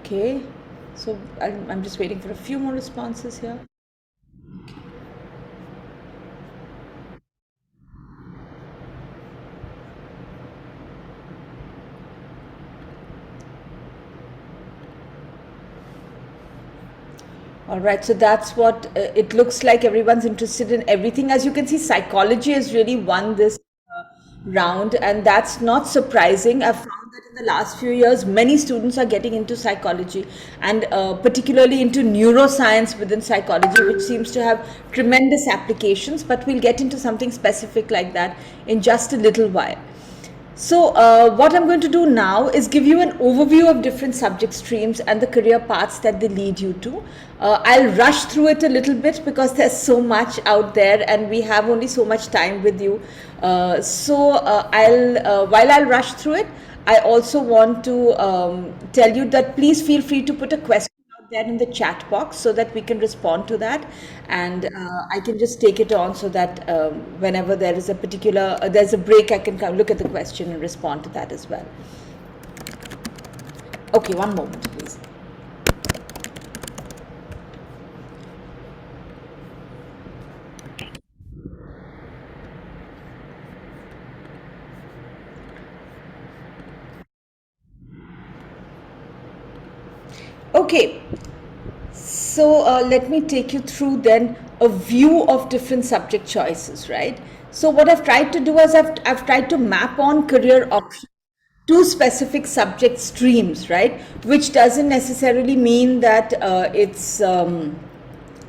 Okay, so I'm just waiting for a few more responses here. All right, so that's what it looks like. Everyone's interested in everything. As you can see, psychology has really won this round, and that's not surprising. I've found that in the last few years, many students are getting into psychology and particularly into neuroscience within psychology, which seems to have tremendous applications. But we'll get into something specific like that in just a little while. So, what I'm going to do now is give you an overview of different subject streams and the career paths that they lead you to. I'll rush through it a little bit because there's so much out there and we have only so much time with you. While I'll rush through it, I also want to tell you that please feel free to put a question out there in the chat box so that we can respond to that, and I can just take it on so that whenever there is a particular there's a break, I can come look at the question and respond to that as well. Okay, one moment please. Okay, so let me take you through then a view of different subject choices, right? So what I've tried to do is I've tried to map on career options to specific subject streams, right? Which doesn't necessarily mean that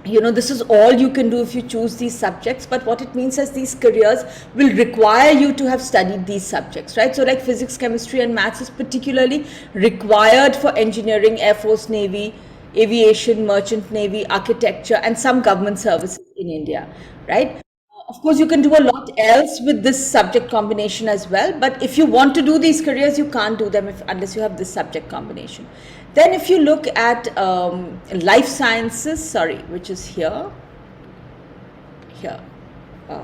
this is all you can do if you choose these subjects, but what it means is these careers will require you to have studied these subjects, right? So like physics, chemistry and maths is particularly required for engineering, air force, navy, aviation, merchant navy, architecture and some government services in India, right? Of course, you can do a lot else with this subject combination as well. But if you want to do these careers, you can't do them unless you have this subject combination. Then, if you look at life sciences, sorry, which is here. Uh,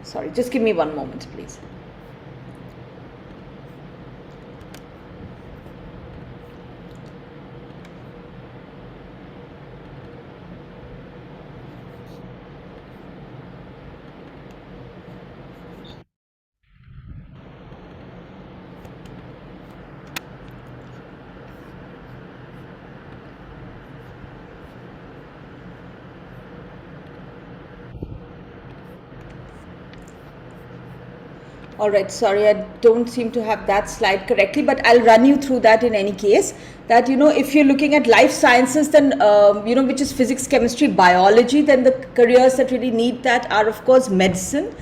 Sorry, just give me one moment, please. All right, sorry, I don't seem to have that slide correctly, but I'll run you through that in any case. That, if you're looking at life sciences, then, which is physics, chemistry, biology, then the careers that really need that are, of course, medicine.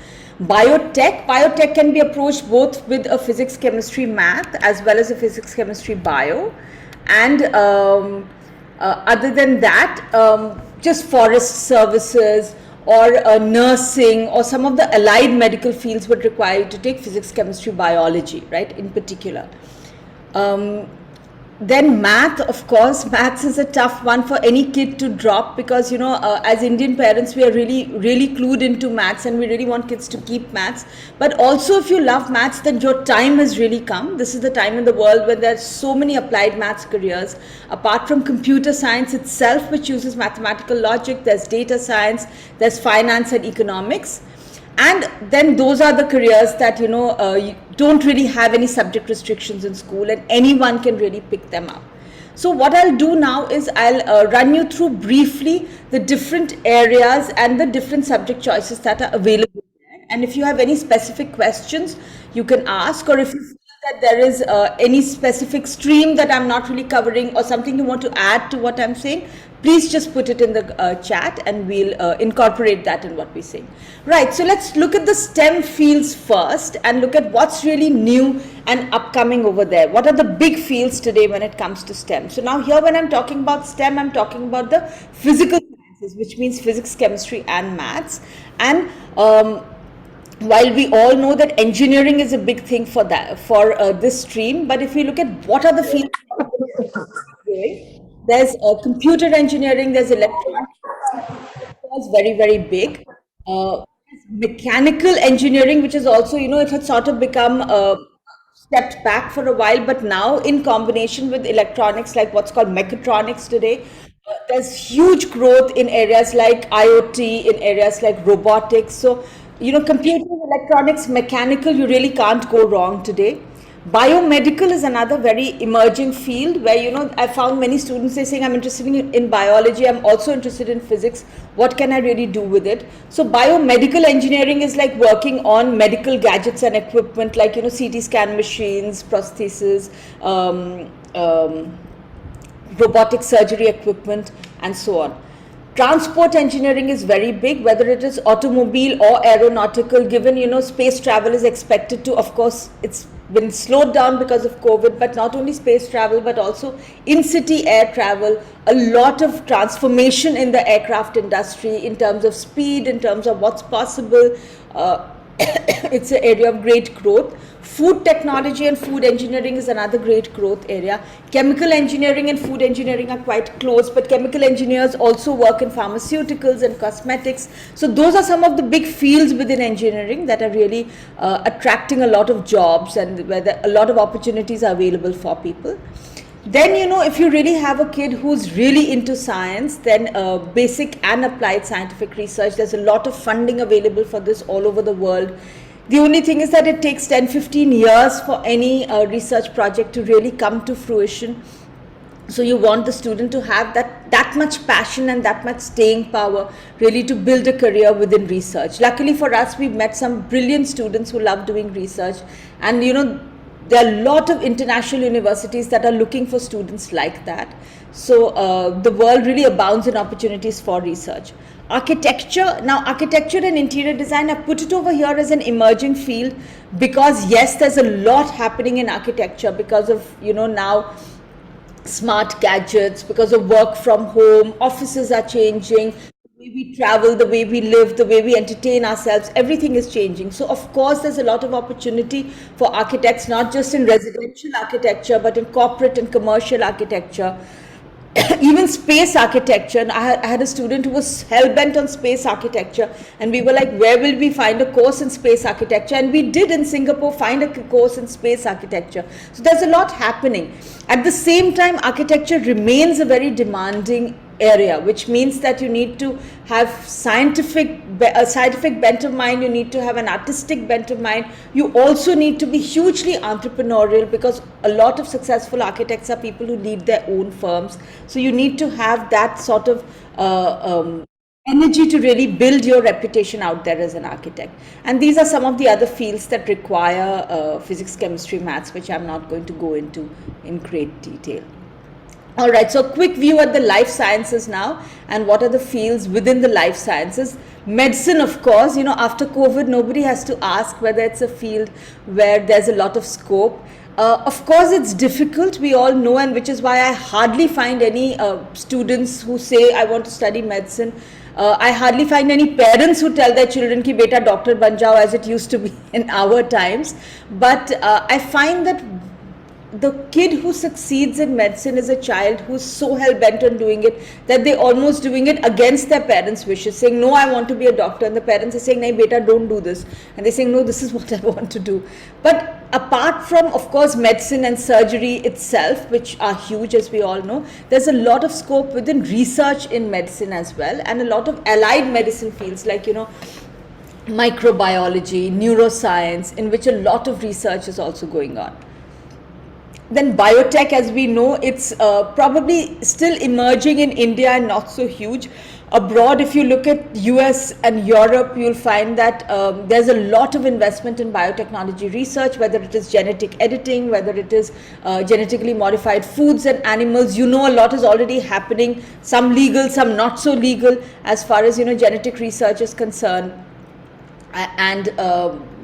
Biotech can be approached both with a physics, chemistry, math, as well as a physics, chemistry, bio. And other than that, just forest services or nursing or some of the allied medical fields would require you to take physics, chemistry, biology, right, in particular. Um, then math, of course, maths is a tough one for any kid to drop because, as Indian parents, we are really, really clued into maths and we really want kids to keep maths. But also, if you love maths, then your time has really come. This is the time in the world when there's so many applied maths careers. Apart from computer science itself, which uses mathematical logic, there's data science, there's finance and economics. And then those are the careers that you don't really have any subject restrictions in school and anyone can really pick them up. So what I'll do now is I'll run you through briefly the different areas and the different subject choices that are available there. And if you have any specific questions, you can ask, or if you feel that there is any specific stream that I'm not really covering or something you want to add to what I'm saying, please just put it in the chat and we'll incorporate that in what we say. Right, so let's look at the STEM fields first and look at what's really new and upcoming over there. What are the big fields today when it comes to STEM? So now here when I'm talking about STEM, I'm talking about the physical sciences, which means physics, chemistry and maths. And while we all know that engineering is a big thing for this stream, but if we look at what are the fields there's computer engineering, there's electronics, that's very, very big. Mechanical engineering, which is also, it had sort of become stepped back for a while, but now in combination with electronics, like what's called mechatronics today, there's huge growth in areas like IoT, in areas like robotics. So, computing, electronics, mechanical, you really can't go wrong today. Biomedical is another very emerging field where, I found many students, they saying, I'm interested in biology, I'm also interested in physics. What can I really do with it? So biomedical engineering is like working on medical gadgets and equipment, like, CT scan machines, prostheses, robotic surgery equipment, and so on. Transport engineering is very big, whether it is automobile or aeronautical, given, space travel is expected to, of course, it's been slowed down because of COVID, but not only space travel, but also in-city air travel, a lot of transformation in the aircraft industry in terms of speed, in terms of what's possible. It's an area of great growth. Food technology and food engineering is another great growth area. Chemical engineering and food engineering are quite close, but chemical engineers also work in pharmaceuticals and cosmetics. So those are some of the big fields within engineering that are really attracting a lot of jobs and where a lot of opportunities are available for people. Then, if you really have a kid who's really into science, then basic and applied scientific research, there's a lot of funding available for this all over the world. The only thing is that it takes 10-15 years for any research project to really come to fruition. So you want the student to have that much passion and that much staying power really to build a career within research. Luckily for us, we've met some brilliant students who love doing research, and there are a lot of international universities that are looking for students like that. So the world really abounds in opportunities for research. Architecture, now architecture and interior design, I put it over here as an emerging field because yes, there's a lot happening in architecture because of, now smart gadgets, because of work from home, offices are changing, the way we travel, the way we live, the way we entertain ourselves, everything is changing. So of course there's a lot of opportunity for architects, not just in residential architecture, but in corporate and commercial architecture. Even space architecture. I had a student who was hell-bent on space architecture, and we were like, where will we find a course in space architecture? And we did in Singapore find a course in space architecture. So there's a lot happening. At the same time, architecture remains a very demanding area, which means that you need to have a scientific bent of mind, you need to have an artistic bent of mind, you also need to be hugely entrepreneurial, because a lot of successful architects are people who lead their own firms. So you need to have that sort of energy to really build your reputation out there as an architect. And these are some of the other fields that require physics, chemistry, maths, which I'm not going to go into in great detail. All right, so quick view at the life sciences now, and what are the fields within the life sciences. Medicine, of course, after COVID, nobody has to ask whether it's a field where there's a lot of scope. Of course, it's difficult, we all know, and which is why I hardly find any students who say, I want to study medicine. I hardly find any parents who tell their children ki beta doctor ban jao, as it used to be in our times. But I find that the kid who succeeds in medicine is a child who's so hell-bent on doing it that they're almost doing it against their parents' wishes, saying, no, I want to be a doctor, and the parents are saying, nahi beta, don't do this, and they're saying, no, this is what I want to do. But apart from, of course, medicine and surgery itself, which are huge, as we all know, there's a lot of scope within research in medicine as well, and a lot of allied medicine fields like, microbiology, neuroscience, in which a lot of research is also going on. Then biotech, as we know, it's probably still emerging in India and not so huge. Abroad, if you look at US and Europe, you'll find that there's a lot of investment in biotechnology research, whether it is genetic editing, whether it is genetically modified foods and animals. A lot is already happening, some legal, some not so legal, as far as, genetic research is concerned. And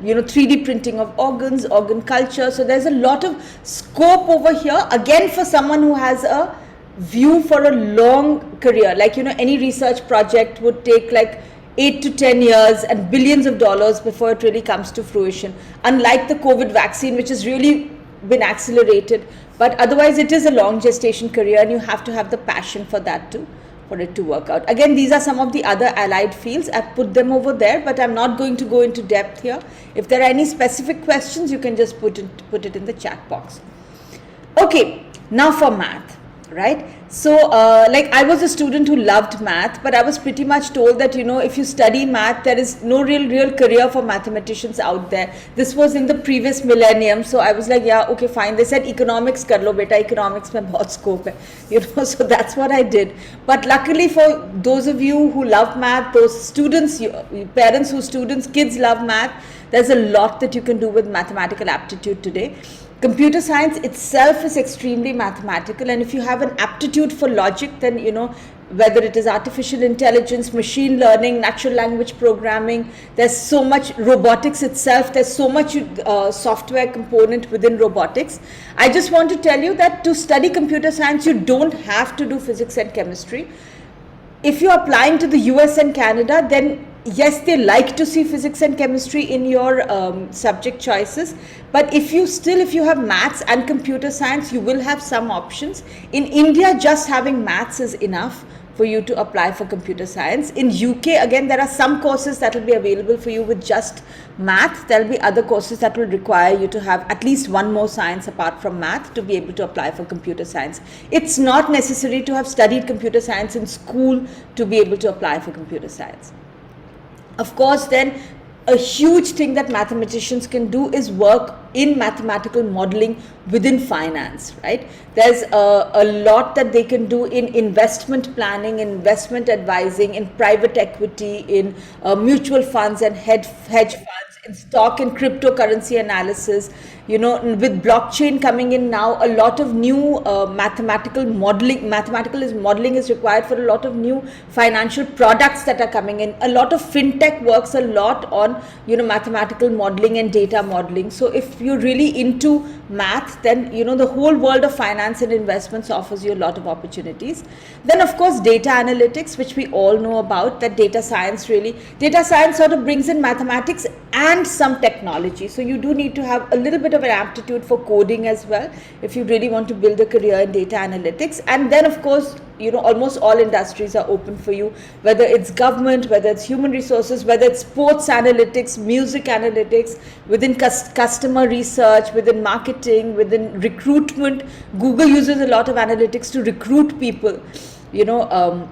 3D printing of organs, organ culture. So there's a lot of scope over here, again, for someone who has a view for a long career. Like, any research project would take like 8 to 10 years and billions of dollars before it really comes to fruition. Unlike the COVID vaccine, which has really been accelerated, but otherwise it is a long gestation career, and you have to have the passion for that too. for it to work out. Again, these are some of the other allied fields. I've put them over there, but I'm not going to go into depth here. If there are any specific questions, you can just put it in the chat box. Okay, now for math, right? So like I was a student who loved math, but I was pretty much told that, you know, if you study math, there is no real career for mathematicians out there. This was in the previous millennium. So I was like, yeah, okay, fine. They said economics kar lo beta, economics mein bahut scope hai, you know, so that's what I did. But luckily for those of you who love math, those students, parents whose students, kids love math, there's a lot that you can do with mathematical aptitude today. Computer science itself is extremely mathematical, and if you have an aptitude for logic, then, you know, whether it is artificial intelligence, machine learning, natural language programming, there's so much robotics itself, there's so much software component within robotics. I just want to tell you that to study computer science, you don't have to do physics and chemistry. If you're applying to the US and Canada, then yes, they like to see physics and chemistry in your subject choices. But if you have maths and computer science, you will have some options. In India, just having maths is enough for you to apply for computer science. In UK, again, there are some courses that will be available for you with just math. There will be other courses that will require you to have at least one more science apart from math to be able to apply for computer science. It's not necessary to have studied computer science in school to be able to apply for computer science. Of course, then a huge thing that mathematicians can do is work in mathematical modeling within finance, right? There's a lot that they can do in investment planning, investment advising, in private equity, in mutual funds and hedge funds, in stock and cryptocurrency analysis. You know, with blockchain coming in now, a lot of new mathematical modeling is required for a lot of new financial products that are coming in. A lot of fintech works a lot on, you know, mathematical modeling and data modeling. So if you're really into math, then, you know, the whole world of finance and investments offers you a lot of opportunities. Then of course data analytics, which we all know about, that data science sort of brings in mathematics and some technology. So you do need to have a little bit of an aptitude for coding as well if you really want to build a career in data analytics. And then of course, you know, almost all industries are open for you, whether it's government, whether it's human resources, whether it's sports analytics, music analytics, within customer research, within marketing, within recruitment. Google uses a lot of analytics to recruit people, you know,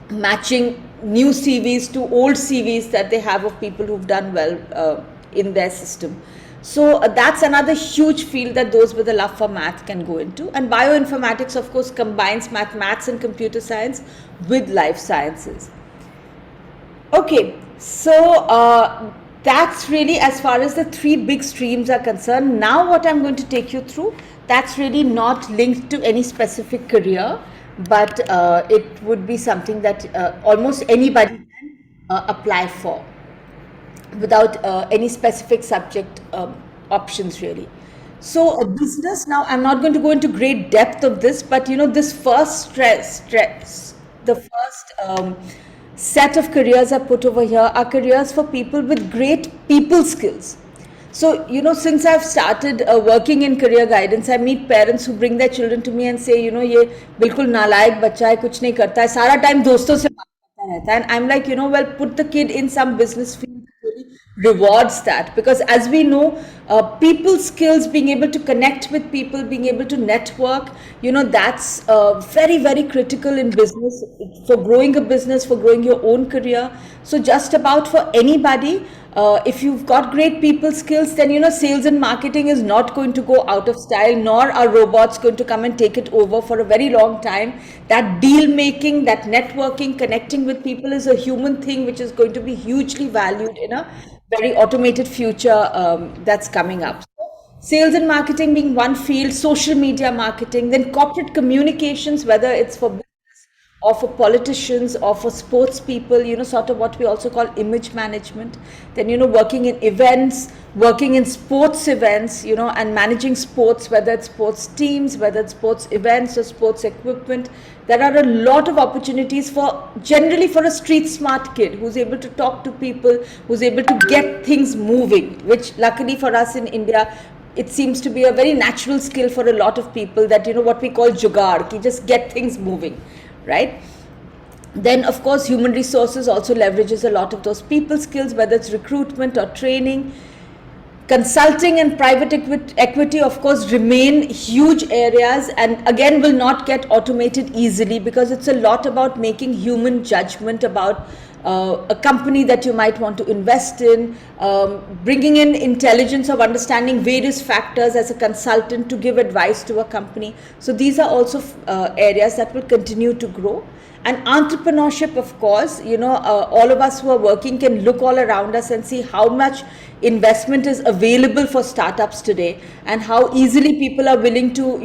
matching new CVs to old CVs that they have of people who've done well in their system. So that's another huge field that those with a love for math can go into. And bioinformatics, of course, combines maths and computer science with life sciences. Okay, so that's really as far as the three big streams are concerned. Now what I'm going to take you through, that's really not linked to any specific career, but it would be something that almost anybody can apply for without any specific subject options really. So a business, now I'm not going to go into great depth of this, but you know, this first the first set of careers are put over here are careers for people with great people skills. So, you know, since I've started working in career guidance, I meet parents who bring their children to me and say, you know, ये बिल्कुल नालायक बच्चा है, कुछ नहीं करता है, सारा टाइम दोस्तों से बात करता रहता है. And I'm like, you know, well, put the kid in some business field that really rewards that. Because as we know, people skills, being able to connect with people, being able to network, you know, that's very critical in business, for growing a business, for growing your own career. So just about for anybody, if you've got great people skills, then, you know, sales and marketing is not going to go out of style, nor are robots going to come and take it over for a very long time. That deal making, that networking, connecting with people is a human thing which is going to be hugely valued in a very automated future that's coming up. Sales and marketing being one field, social media marketing, then corporate communications, whether it's for business or for politicians or for sports people, you know, sort of what we also call image management. Then, you know, working in events, working in sports events, you know, and managing sports, whether it's sports teams, whether it's sports events or sports equipment. There are a lot of opportunities for, generally for a street smart kid who's able to talk to people, who's able to get things moving, which luckily for us in India, it seems to be a very natural skill for a lot of people, that, you know, what we call jugaad, ki just get things moving. Right? Then of course human resources also leverages a lot of those people skills, whether it's recruitment or training. Consulting and private equity of course remain huge areas, and again will not get automated easily, because it's a lot about making human judgment about a company that you might want to invest in, bringing in intelligence of understanding various factors as a consultant to give advice to a company. So these are also areas that will continue to grow. And entrepreneurship, of course, all of us who are working can look all around us and see how much investment is available for startups today, and how easily people are willing to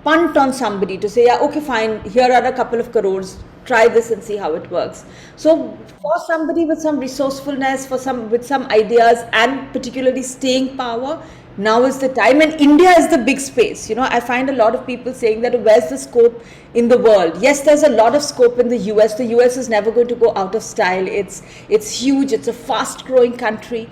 punt on somebody to say, yeah, okay, fine, here are a couple of crores, try this and see how it works. So for somebody with some resourcefulness, with some ideas, and particularly staying power, now is the time. And India is the big space. I find a lot of people saying that where's the scope in the world? Yes, there's a lot of scope in the US. The US is never going to go out of style. It's huge. It's a fast growing country.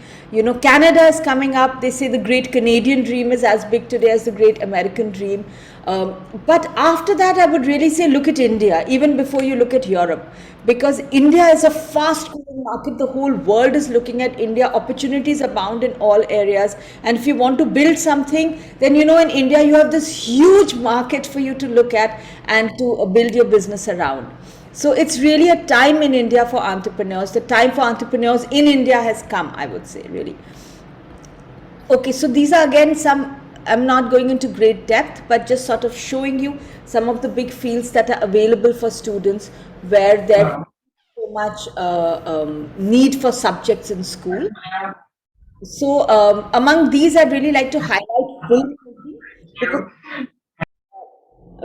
Canada is coming up. They say the great Canadian dream is as big today as the great American dream. But after that, I would really say look at India, even before you look at Europe, because India is a fast growing market. The whole world is looking at India. Opportunities abound in all areas. And if you want to build something, then in India you have this huge market for you to look at and to build your business around. So it's really a time in India for entrepreneurs. The time for entrepreneurs in India has come, I would say, really. Okay, so these are again I'm not going into great depth, but just sort of showing you some of the big fields that are available for students where there's so much need for subjects in school. So among these, I'd really like to highlight film, because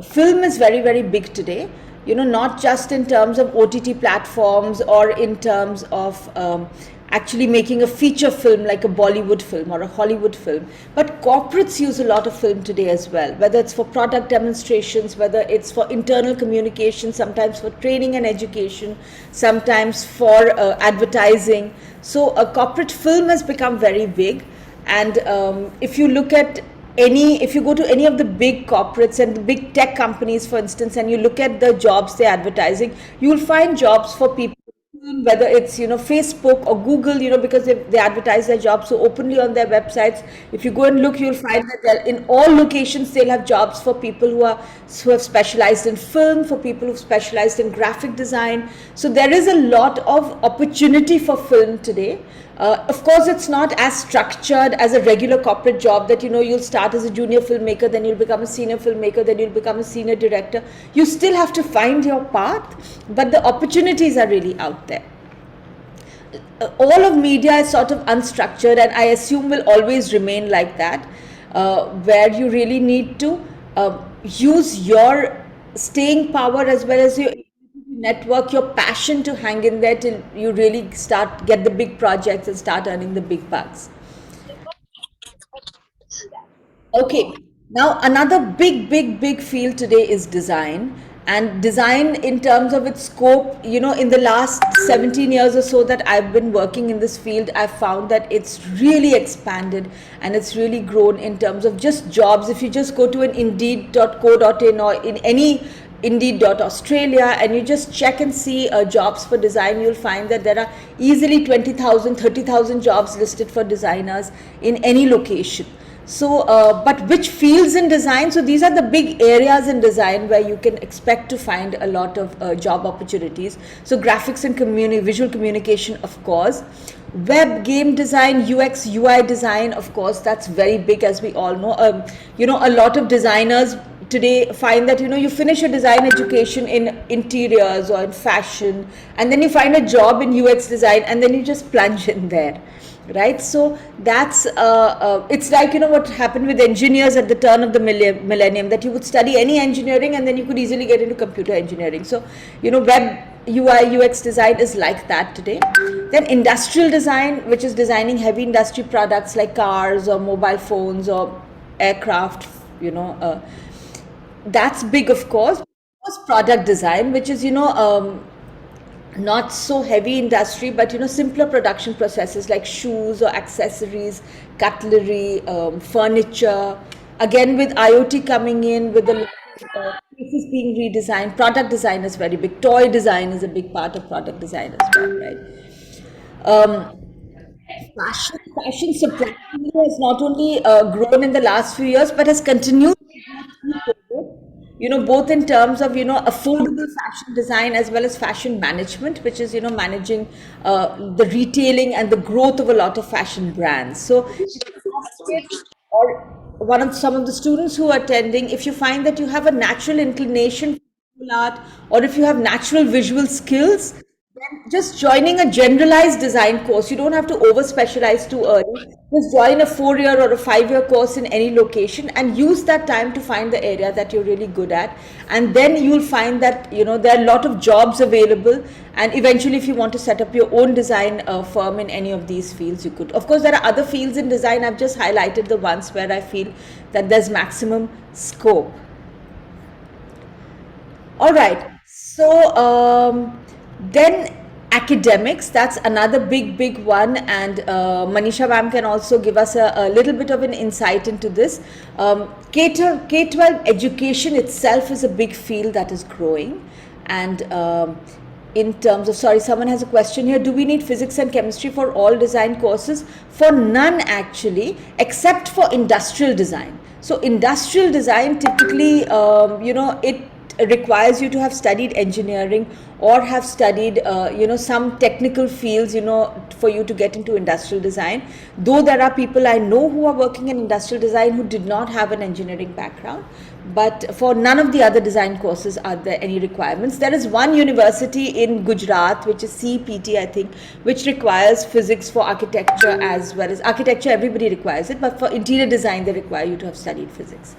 film is very, very big today. Not just in terms of OTT platforms or in terms of actually making a feature film like a Bollywood film or a Hollywood film, but corporates use a lot of film today as well, whether it's for product demonstrations, whether it's for internal communication, sometimes for training and education, sometimes for advertising. So a corporate film has become very big. And if you look at if you go to any of the big corporates and the big tech companies, for instance, and you look at the jobs they're advertising, you will find jobs for people, whether it's Facebook or Google, because they advertise their jobs so openly on their websites. If you go and look, you'll find that in all locations they'll have jobs for people who have specialized in film, for people who've specialized in graphic design. So there is a lot of opportunity for film today. Of course, it's not as structured as a regular corporate job that you'll start as a junior filmmaker, then you'll become a senior filmmaker, then you'll become a senior director. You still have to find your path, but the opportunities are really out there. All of media is sort of unstructured, and I assume will always remain like that, where you really need to use your staying power as well as your network, your passion to hang in there till you really get the big projects and start earning the big bucks. Okay, now another big field today is design. And design, in terms of its scope, in the last 17 years or so that I've been working in this field, I've found that it's really expanded and it's really grown in terms of just jobs. If you just go to an indeed.co.in or in any Indeed.Australia and you just check and see jobs for design, you'll find that there are easily 20,000, 30,000 jobs listed for designers in any location. So, but which fields in design? So these are the big areas in design where you can expect to find a lot of job opportunities. So graphics and visual communication, of course. Web, game design, UX, UI design, of course, that's very big, as we all know. A lot of designers today find that you finish your design education in interiors or in fashion, and then you find a job in UX design, and then you just plunge in there, right? So that's it's like what happened with engineers at the turn of the millennium, that you would study any engineering and then you could easily get into computer engineering. So web, UI, UX design is like that today. Then industrial design, which is designing heavy industry products like cars or mobile phones or aircraft, that's big, of course. Product design, which is not so heavy industry, but simpler production processes like shoes or accessories, cutlery, furniture. Again, with IoT coming in, with the is being redesigned. Product design is very big. Toy design is a big part of product design as well, right? Um, fashion surprisingly has not only grown in the last few years, but has continued, both in terms of, affordable fashion design as well as fashion management, which is, managing the retailing and the growth of a lot of fashion brands. So, or one of some of the students who are attending, if you find that you have a natural inclination for visual art, or if you have natural visual skills, then just joining a generalized design course, you don't have to over specialize too early. Just join a 4 year or a 5 year course in any location and use that time to find the area that you're really good at. And then you'll find that, there are a lot of jobs available. And eventually, if you want to set up your own design firm in any of these fields, you could. Of course, there are other fields in design. I've just highlighted the ones where I feel that there's maximum scope. All right. So then academics, that's another big one. And Manisha ma'am can also give us a little bit of an insight into this. K-12 education itself is a big field that is growing. And in terms of, sorry, someone has a question here. Do we need physics and chemistry for all design courses? For none, actually, except for industrial design. So industrial design typically, it requires you to have studied engineering or have studied some technical fields, for you to get into industrial design. Though there are people I know who are working in industrial design who did not have an engineering background, but for none of the other design courses are there any requirements. There is one university in Gujarat, which is CPT, I think, which requires physics for architecture, as well as architecture everybody requires it, but for interior design they require you to have studied physics.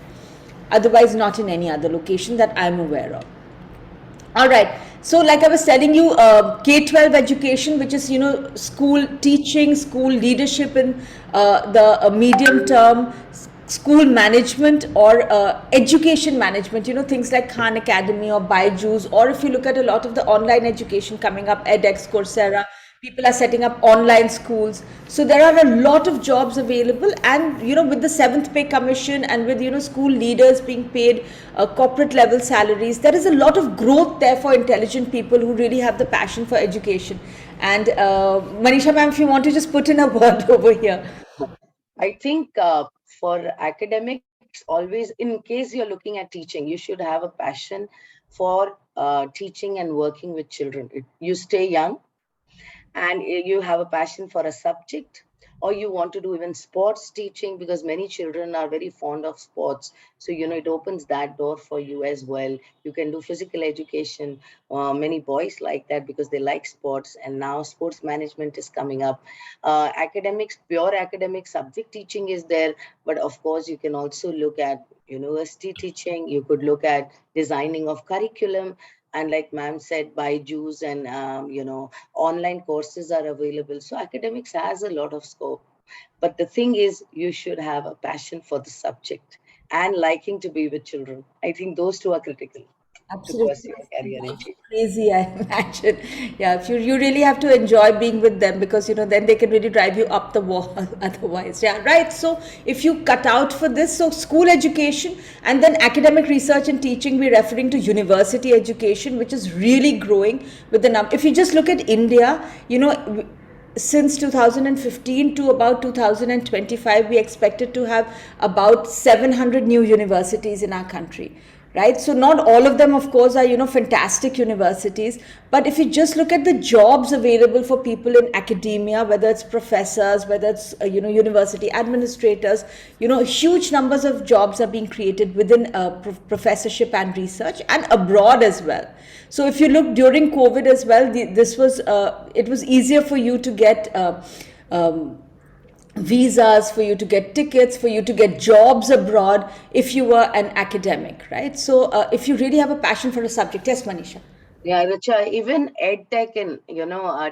Otherwise, not in any other location that I'm aware of. All right. So, like I was telling you, K-12 education, which is, school teaching, school leadership in the medium term, school management or education management, things like Khan Academy or Byju's, or if you look at a lot of the online education coming up, edX, Coursera, people are setting up online schools. So there are a lot of jobs available. And, with the 7th pay commission and with, school leaders being paid corporate level salaries, there is a lot of growth there for intelligent people who really have the passion for education. And Manisha ma'am, if you want to just put in a word over here. I think for academics, always, in case you're looking at teaching, you should have a passion for teaching and working with children. You stay young and you have a passion for a subject, or you want to do even sports teaching, because many children are very fond of sports. So, it opens that door for you as well. You can do physical education. Many boys like that because they like sports, and now sports management is coming up. Academics, pure academic subject teaching is there, but of course, you can also look at university teaching. You could look at designing of curriculum. And like ma'am said, Byju's and online courses are available. So academics has a lot of scope. But the thing is, you should have a passion for the subject and liking to be with children. I think those two are critical to Absolutely. pursue a career in teaching. Crazy, I imagine. Yeah, if you really have to enjoy being with them, because then they can really drive you up the wall otherwise. Yeah, right. So if you cut out for this, so school education and then academic research and teaching, we're referring to university education, which is really growing with the number. If you just look at India, since 2015 to about 2025, we expected to have about 700 new universities in our country, right? So not all of them, of course, are, fantastic universities. But if you just look at the jobs available for people in academia, whether it's professors, whether it's, university administrators, huge numbers of jobs are being created within professorship and research and abroad as well. So if you look during COVID as well, it was easier for you to get visas, for you to get tickets, for you to get jobs abroad if you were an academic, right? So if you really have a passion for a subject. Yes, Manisha. Yeah, Richa, even ed tech and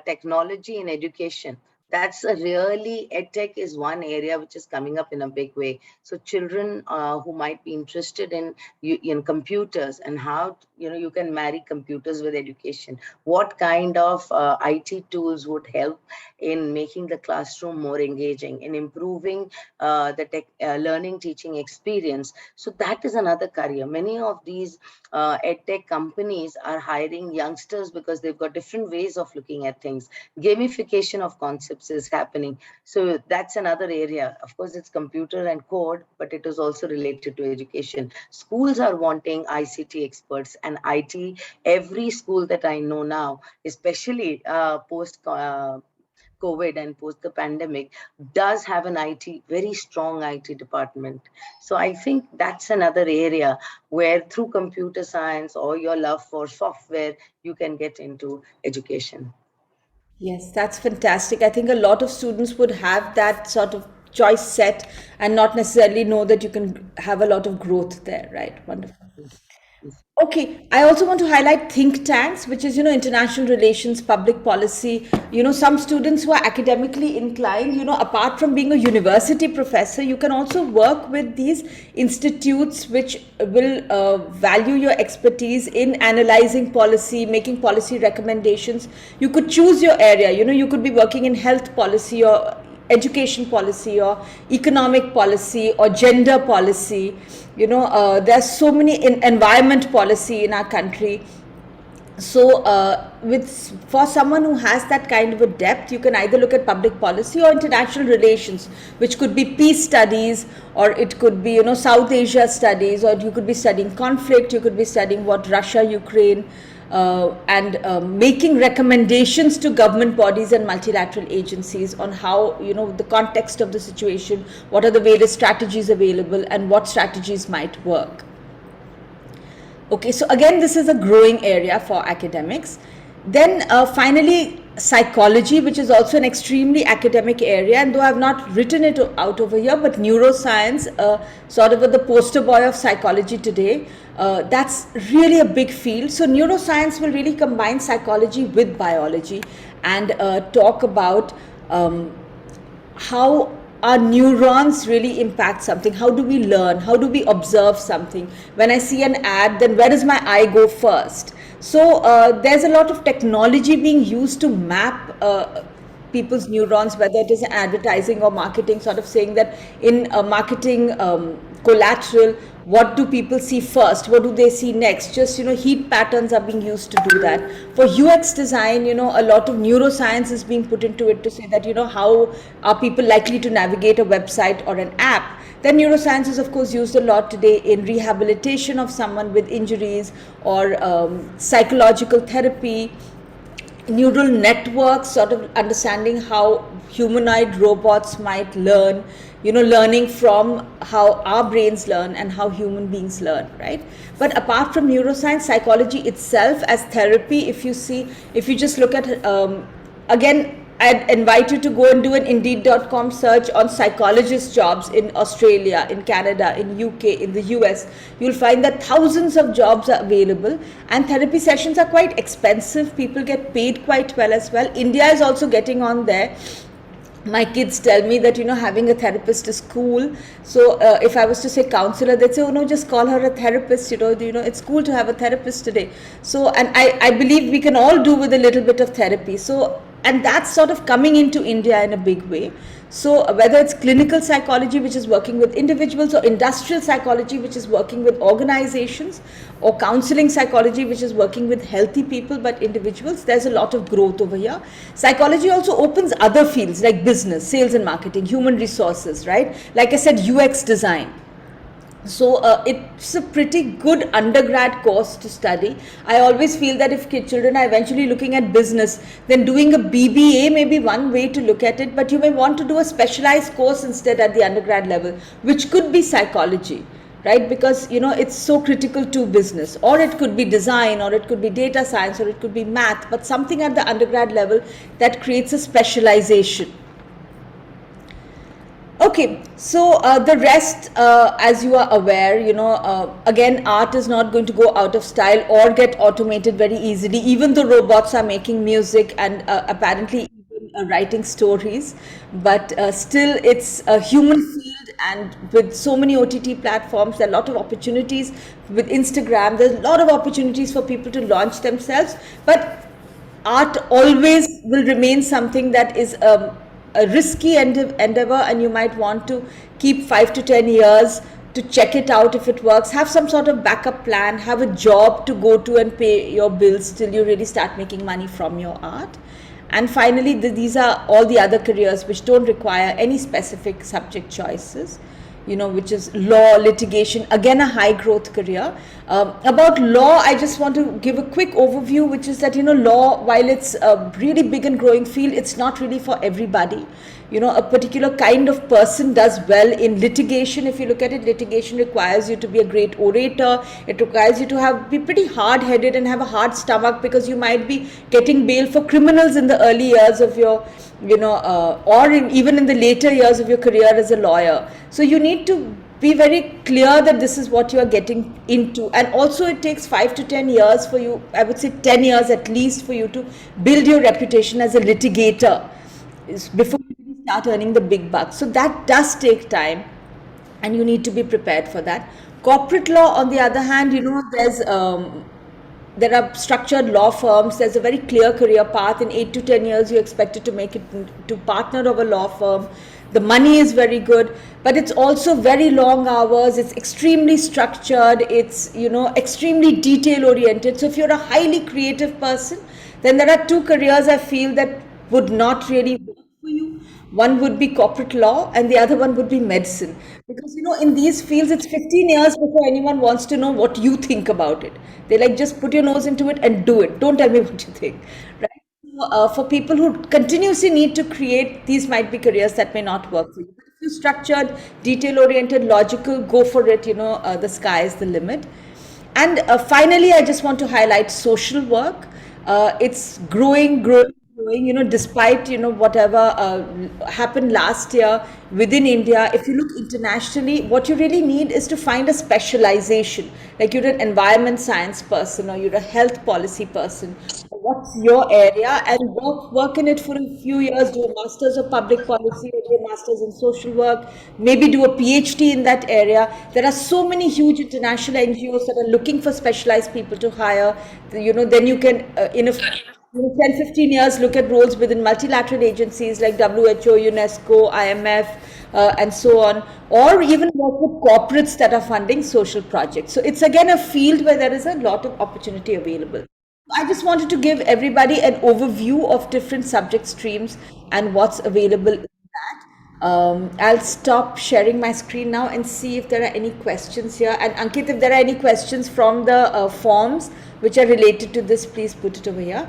technology in education, that's a really, edtech is one area which is coming up in a big way. So children who might be interested in computers, and how you can marry computers with education, what kind of IT tools would help in making the classroom more engaging, in improving the learning teaching experience. So that is another career. Many of these edtech companies are hiring youngsters because they've got different ways of looking at things. Gamification of concepts is happening. So that's another area. Of course, it's computer and code, but it is also related to education. Schools are wanting ICT experts and IT. Every school that I know now, especially post COVID and post the pandemic, does have an very strong IT department. So I think that's another area where through computer science or your love for software, you can get into education. Yes, that's fantastic. I think a lot of students would have that sort of choice set and not necessarily know that you can have a lot of growth there, right? Wonderful. Yes. Okay, I also want to highlight think tanks, which is, international relations, public policy. Some students who are academically inclined, apart from being a university professor, you can also work with these institutes which will value your expertise in analyzing policy, making policy recommendations. You could choose your area, you could be working in health policy or education policy or economic policy or gender policy. There's so many in environment policy in our country. So with for someone who has that kind of a depth, you can either look at public policy or international relations, which could be peace studies, or it could be South Asia studies, or you could be studying conflict, you could be studying what Russia, Ukraine, and making recommendations to government bodies and multilateral agencies on how, the context of the situation, what are the various strategies available, and what strategies might work. Okay, so again, this is a growing area for academics. Then finally, psychology, which is also an extremely academic area, and though I've not written it out over here, but neuroscience, sort of the poster boy of psychology today, that's really a big field. So neuroscience will really combine psychology with biology and talk about how our neurons really impact something. How do we learn? How do we observe something? When I see an ad, then where does my eye go first? So there's a lot of technology being used to map people's neurons, whether it is advertising or marketing, sort of saying that in marketing collateral, what do people see first? What do they see next? Just, heat patterns are being used to do that. For UX design, a lot of neuroscience is being put into it to say that, how are people likely to navigate a website or an app? Then neuroscience is, of course, used a lot today in rehabilitation of someone with injuries, or psychological therapy, neural networks, sort of understanding how humanoid robots might learn, learning from how our brains learn and how human beings learn, right? But apart from neuroscience, psychology itself as therapy, if you just look at, again, I'd invite you to go and do an Indeed.com search on psychologist jobs in Australia, in Canada, in UK, in the US. You'll find that thousands of jobs are available, and therapy sessions are quite expensive. People get paid quite well as well. India is also getting on there. My kids tell me that, having a therapist is cool. So if I was to say counselor, they'd say, oh no, just call her a therapist. It's cool to have a therapist today. So, and I believe we can all do with a little bit of therapy. So, and that's sort of coming into India in a big way. So whether it's clinical psychology, which is working with individuals, or industrial psychology, which is working with organizations, or counseling psychology, which is working with healthy people but individuals, there's a lot of growth over here. Psychology also opens other fields like business, sales and marketing, human resources, right? Like I said, UX design. So it's a pretty good undergrad course to study. I always feel that if children are eventually looking at business, then doing a BBA may be one way to look at it, but you may want to do a specialized course instead at the undergrad level, which could be psychology, right? Because, it's so critical to business, or it could be design, or it could be data science, or it could be math, but something at the undergrad level that creates a specialization. Okay, so the rest, as you are aware, again, art is not going to go out of style or get automated very easily, even though robots are making music, and apparently even writing stories, but still it's a human field, and with so many OTT platforms, there are a lot of opportunities. With Instagram, there's a lot of opportunities for people to launch themselves, but art always will remain something that is a risky endeavor, and you might want to keep 5 to 10 years to check it out if it works. Have some sort of backup plan, have a job to go to and pay your bills till you really start making money from your art. And finally, these are all the other careers which don't require any specific subject choices, which is law, litigation, again a high growth career. About law, I just want to give a quick overview, which is that, law, while it's a really big and growing field, it's not really for everybody. A particular kind of person does well in litigation. If you look at it, litigation requires you to be a great orator. It requires you to be pretty hard-headed and have a hard stomach, because you might be getting bail for criminals in the early years of your, or even in the later years of your career as a lawyer. So you need to be very clear that this is what you are getting into. And also it takes 5 to 10 years for you, I would say 10 years at least, for you to build your reputation as a litigator before you start earning the big bucks. So that does take time, and you need to be prepared for that. Corporate law, on the other hand, there are structured law firms. There's a very clear career path. In 8 to 10 years, you're expected to make it to partner of a law firm. The money is very good, but it's also very long hours. It's extremely structured. It's, extremely detail oriented. So if you're a highly creative person, then there are two careers I feel that would not really work for you. One would be corporate law, and the other one would be medicine. Because, in these fields, it's 15 years before anyone wants to know what you think about it. They just put your nose into it and do it. Don't tell me what you think, right? So, for people who continuously need to create, these might be careers that may not work for you. But if you're structured, detail-oriented, logical, go for it. The sky is the limit. And finally, I just want to highlight social work. It's growing, despite, whatever happened last year within India. If you look internationally, what you really need is to find a specialization. Like you're an environment science person, or you're a health policy person. What's your area? And work in it for a few years, do a master's of public policy, or do a master's in social work, maybe do a PhD in that area. There are so many huge international NGOs that are looking for specialized people to hire. Then you can, in 10-15 years, look at roles within multilateral agencies like WHO, UNESCO, IMF, and so on, or even work with corporates that are funding social projects. So it's again a field where there is a lot of opportunity available. I just wanted to give everybody an overview of different subject streams and what's available in that. I'll stop sharing my screen now and see if there are any questions here. And Ankit, if there are any questions from the forms which are related to this, please put it over here.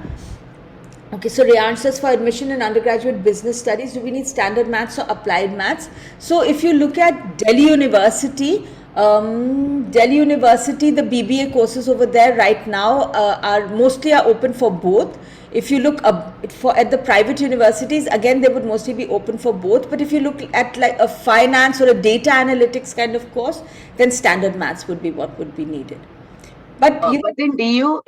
Okay, so Riyan says, for admission in undergraduate business studies, do we need standard maths or applied maths? So if you look at Delhi University, the BBA courses over there right now are mostly open for both. If you look at the private universities, again, they would mostly be open for both. But if you look at like a finance or a data analytics kind of course, then standard maths would be what would be needed. But in DU,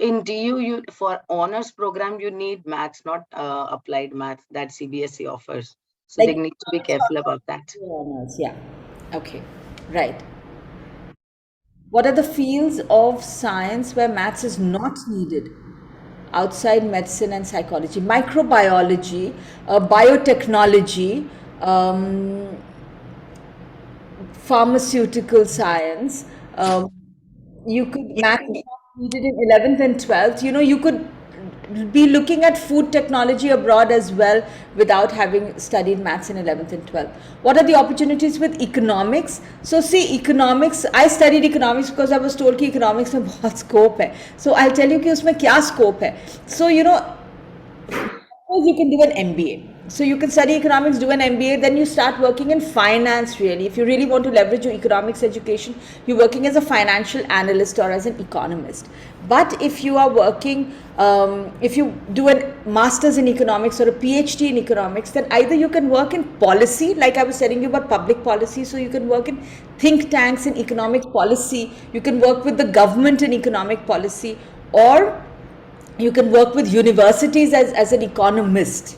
you for honors program, you need maths, not applied maths that CBSE offers. So they need to be careful about that. Yeah. Okay. Right. What are the fields of science where maths is not needed outside medicine and psychology? Microbiology, biotechnology, pharmaceutical science. You could math is not needed in 11th and 12th. You could be looking at food technology abroad as well without having studied maths in 11th and 12th. What are the opportunities with economics? So see, economics, I studied economics because I was told कि economics में बहुत scope है. So I'll tell you कि उसमें क्या scope है. So you can do an MBA. So you can study economics, do an MBA, then you start working in finance really. If you really want to leverage your economics education, you're working as a financial analyst or as an economist. But if you are working, if you do a master's in economics or a PhD in economics, then either you can work in policy, like I was telling you about public policy, so you can work in think tanks in economic policy, you can work with the government in economic policy, or you can work with universities as an economist.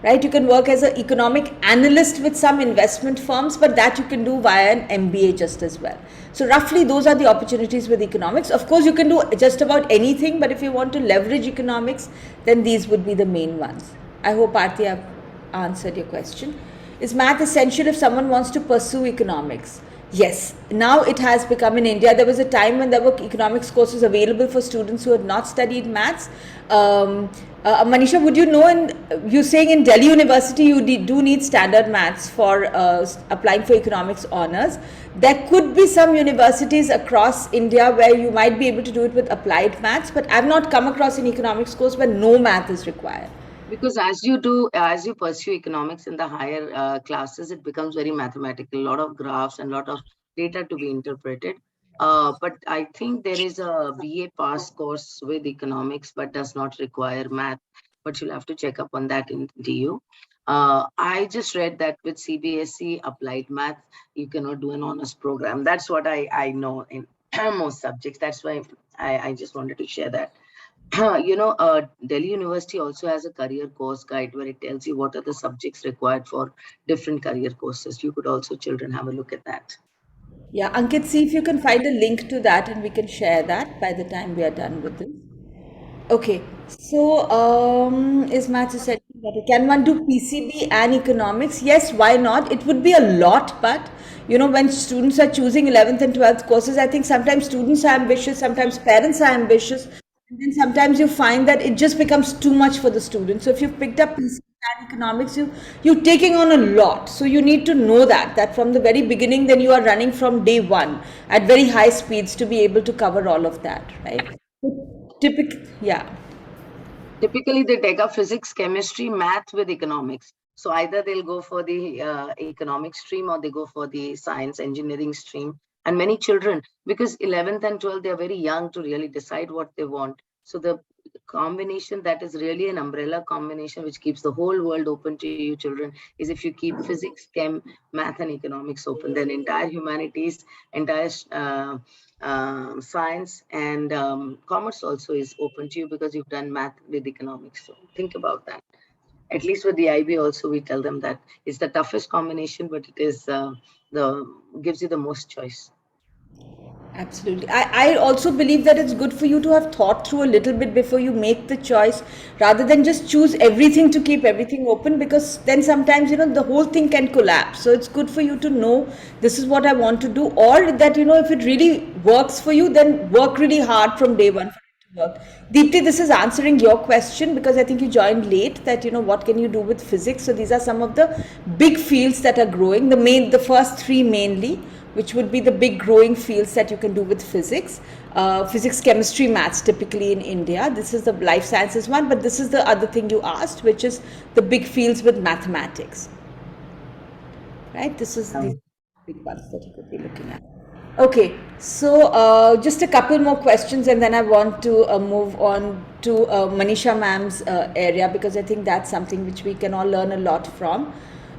right? You can work as an economic analyst with some investment firms, but that you can do via an MBA just as well. So roughly those are the opportunities with economics. Of course, you can do just about anything, but if you want to leverage economics, then these would be the main ones. I hope, Aarti, I've answered your question. Is math essential if someone wants to pursue economics? Yes, now it has become in India. There was a time when there were economics courses available for students who had not studied maths. Manisha, would you know, you're saying in Delhi University you do need standard maths for applying for economics honors. There could be some universities across India where you might be able to do it with applied maths, but I've not come across an economics course where no math is required. Because as you pursue economics in the higher classes, it becomes very mathematical, a lot of graphs and a lot of data to be interpreted. But I think there is a BA pass course with economics, but does not require math. But you'll have to check up on that in DU. I just read that with CBSE applied math, you cannot do an honors program. That's what I know in most subjects. That's why I just wanted to share that. Delhi University also has a career course guide where it tells you what are the subjects required for different career courses. You could also, children, have a look at that. Yeah, Ankit, see if you can find a link to that and we can share that by the time we are done with this. Okay, so is maths essential? Can one do PCB and economics? Yes, why not? It would be a lot, but when students are choosing 11th and 12th courses, I think sometimes students are ambitious, sometimes parents are ambitious, and then sometimes you find that it just becomes too much for the student. So if you've picked up PCB and economics, you're taking on a lot. So you need to know that from the very beginning, then you are running from day one at very high speeds to be able to cover all of that, right? Yeah. Typically, they take up physics, chemistry, math with economics. So either they'll go for the economic stream or they go for the science engineering stream. And many children, because 11th and 12th, they're very young to really decide what they want. So the combination that is really an umbrella combination which keeps the whole world open to you children is if you keep physics, chem, math and economics open, then entire humanities, entire science and commerce also is open to you because you've done math with economics. So think about that. At least with the IB also we tell them that it's the toughest combination, but it is gives you the most choice. Absolutely. I also believe that it's good for you to have thought through a little bit before you make the choice rather than just choose everything to keep everything open, because then sometimes, the whole thing can collapse. So it's good for you to know this is what I want to do, or that, if it really works for you, then work really hard from day one for it to work. Deepti, this is answering your question because I think you joined late that, what can you do with physics? So these are some of the big fields that are growing, the first three mainly, which would be the big growing fields that you can do with physics. Physics, chemistry, maths typically in India. This is the life sciences one, but this is the other thing you asked, which is the big fields with mathematics. Right? This is the big ones that you could be looking at. Okay, so just a couple more questions and then I want to move on to Manisha ma'am's area because I think that's something which we can all learn a lot from.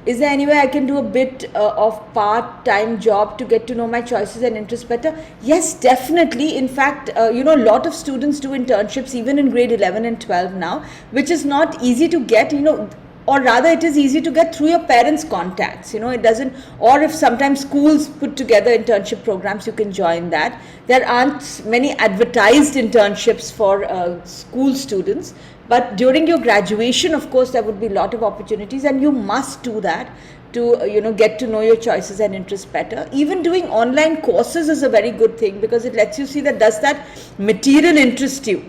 Is there any way I can do a bit of part-time job to get to know my choices and interests better? Yes, definitely. In fact, a lot of students do internships even in grade 11 and 12 now, which is not easy to get, or rather it is easy to get through your parents' contacts. It doesn't, or if sometimes schools put together internship programs, you can join that. There aren't many advertised internships for school students. But during your graduation, of course, there would be a lot of opportunities and you must do that to, get to know your choices and interests better. Even doing online courses is a very good thing because it lets you see that does that material interest you.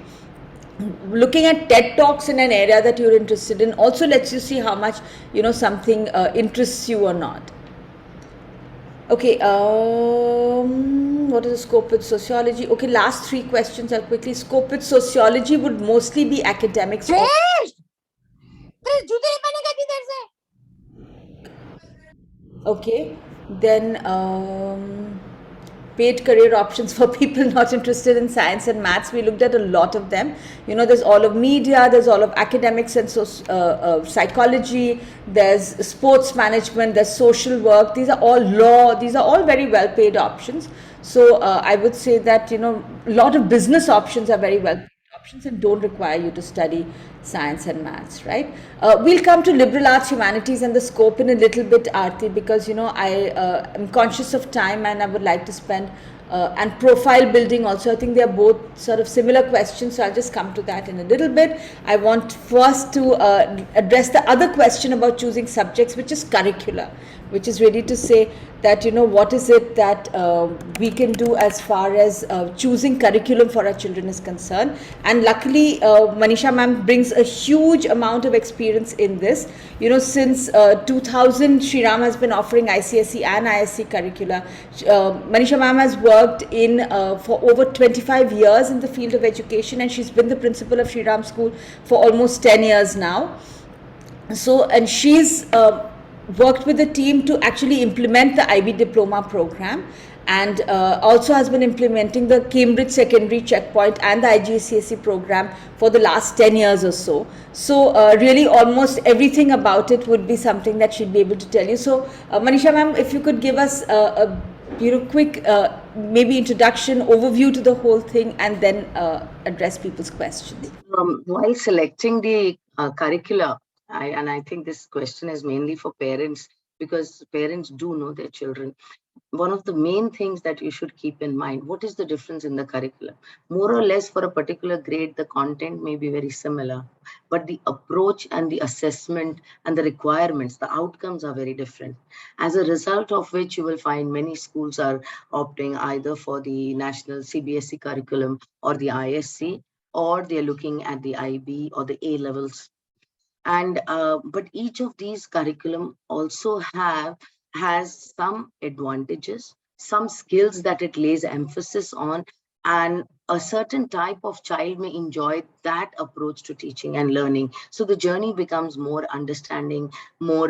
Looking at TED Talks in an area that you're interested in also lets you see how much, something interests you or not. Okay, what is the scope with sociology? Okay, last three questions I'll quickly. Scope with sociology would mostly be academics. Okay, then paid career options for people not interested in science and maths. We looked at a lot of them. There's all of media, there's all of academics and psychology, there's sports management, there's social work. These are all law. These are all very well paid options. So I would say that, a lot of business options are very well paid options and don't require you to study science and maths, right? We'll come to liberal arts, humanities, and the scope in a little bit, Aarti, because I am conscious of time and I would like to spend and profile building also. I think they are both sort of similar questions, so I'll just come to that in a little bit. I want first to address the other question about choosing subjects, which is curricula, which is ready to say that what is it that we can do as far as choosing curriculum for our children is concerned. And luckily Manisha ma'am brings a huge amount of experience in this. Since 2000 Shriram has been offering ICSE and ISC curricula. Manisha ma'am has worked in for over 25 years in the field of education, and she's been the principal of Shriram School for almost 10 years now. And she's worked with the team to actually implement the IB diploma program, and also has been implementing the Cambridge Secondary Checkpoint and the IGCSE program for the last 10 years or so. So really almost everything about it would be something that she'd be able to tell you. So Manisha ma'am, if you could give us a quick maybe introduction, overview to the whole thing, and then address people's questions. While selecting the curricula, I think this question is mainly for parents, because parents do know their children. One of the main things that you should keep in mind, what is the difference in the curriculum? More or less for a particular grade, the content may be very similar, but the approach and the assessment and the requirements, the outcomes are very different. As a result of which, you will find many schools are opting either for the national CBSE curriculum or the ISC, or they're looking at the IB or the A levels. And but each of these curriculum also has some advantages, some skills that it lays emphasis on, and a certain type of child may enjoy that approach to teaching and learning. So the journey becomes more understanding, more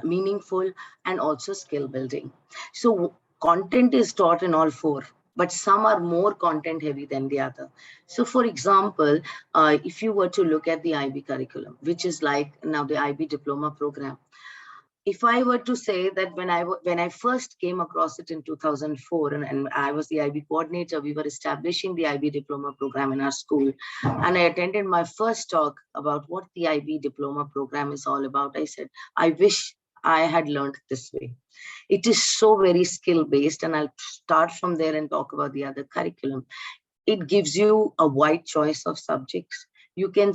meaningful, and also skill building. So content is taught in all four, but some are more content heavy than the other. So for example, if you were to look at the IB curriculum, which is like now the IB diploma program, if I were to say that when I first came across it in 2004, and I was the IB coordinator, we were establishing the IB diploma program in our school, and I attended my first talk about what the IB diploma program is all about. I said, I wish I had learned this way. It is so very skill based, and I'll start from there and talk about the other curriculum. It gives you a wide choice of subjects. You can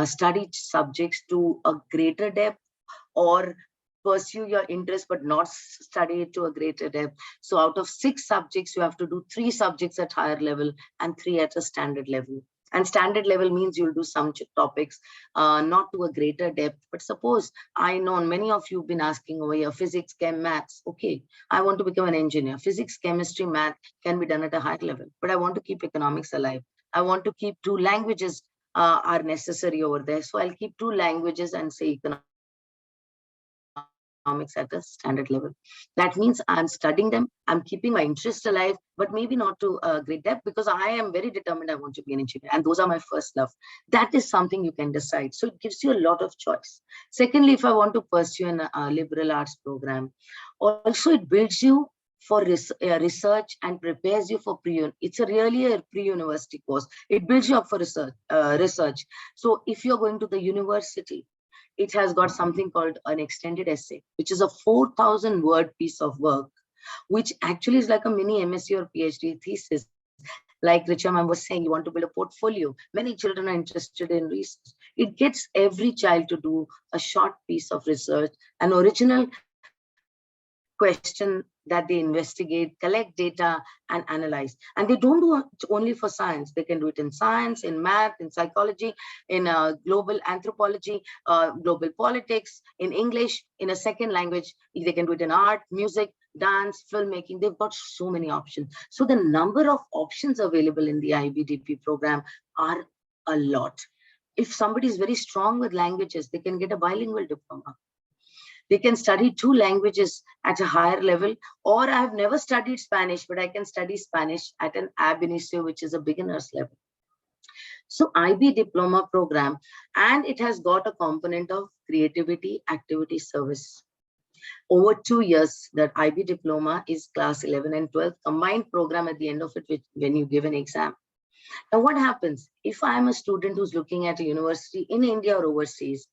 study subjects to a greater depth, or pursue your interest but not study it to a greater depth. So out of 6 subjects, you have to do 3 subjects at higher level and 3 at a standard level. And standard level means you'll do some topics not to a greater depth. But suppose, I know many of you have been asking over here, physics, chem, maths. Okay, I want to become an engineer. Physics, chemistry, math can be done at a higher level, but I want to keep economics alive. I want to keep 2 languages are necessary over there. So I'll keep 2 languages and say economics at a standard level. That means I'm studying them, I'm keeping my interest alive, but maybe not to a great depth, because I am very determined I want to be an engineer, and those are my first love. That is something you can decide. So it gives you a lot of choice. Secondly, if I want to pursue a liberal arts program, also it builds you for research and prepares you for it's really a pre-university course. It builds you up for research. So if you're going to the university, it has got something called an extended essay, which is a 4,000 word piece of work, which actually is like a mini MSc or PhD thesis. Like Richa ma'am was saying, you want to build a portfolio. Many children are interested in research. It gets every child to do a short piece of research, an original question that they investigate, collect data, and analyze. And they don't do it only for science. They can do it in science, in math, in psychology, in global anthropology, global politics, in English, in a second language. They can do it in art, music, dance, filmmaking. They've got so many options. So the number of options available in the IBDP program are a lot. If somebody is very strong with languages, they can get a bilingual diploma. They can study 2 languages at a higher level, or I have never studied Spanish, but I can study Spanish at an ab initio, which is a beginner's level. So IB diploma program, and it has got a component of creativity, activity, service. Over 2 years, that IB diploma is class 11 and 12 combined program at the end of it, when you give an exam. Now, what happens if I'm a student who's looking at a university in India or overseas?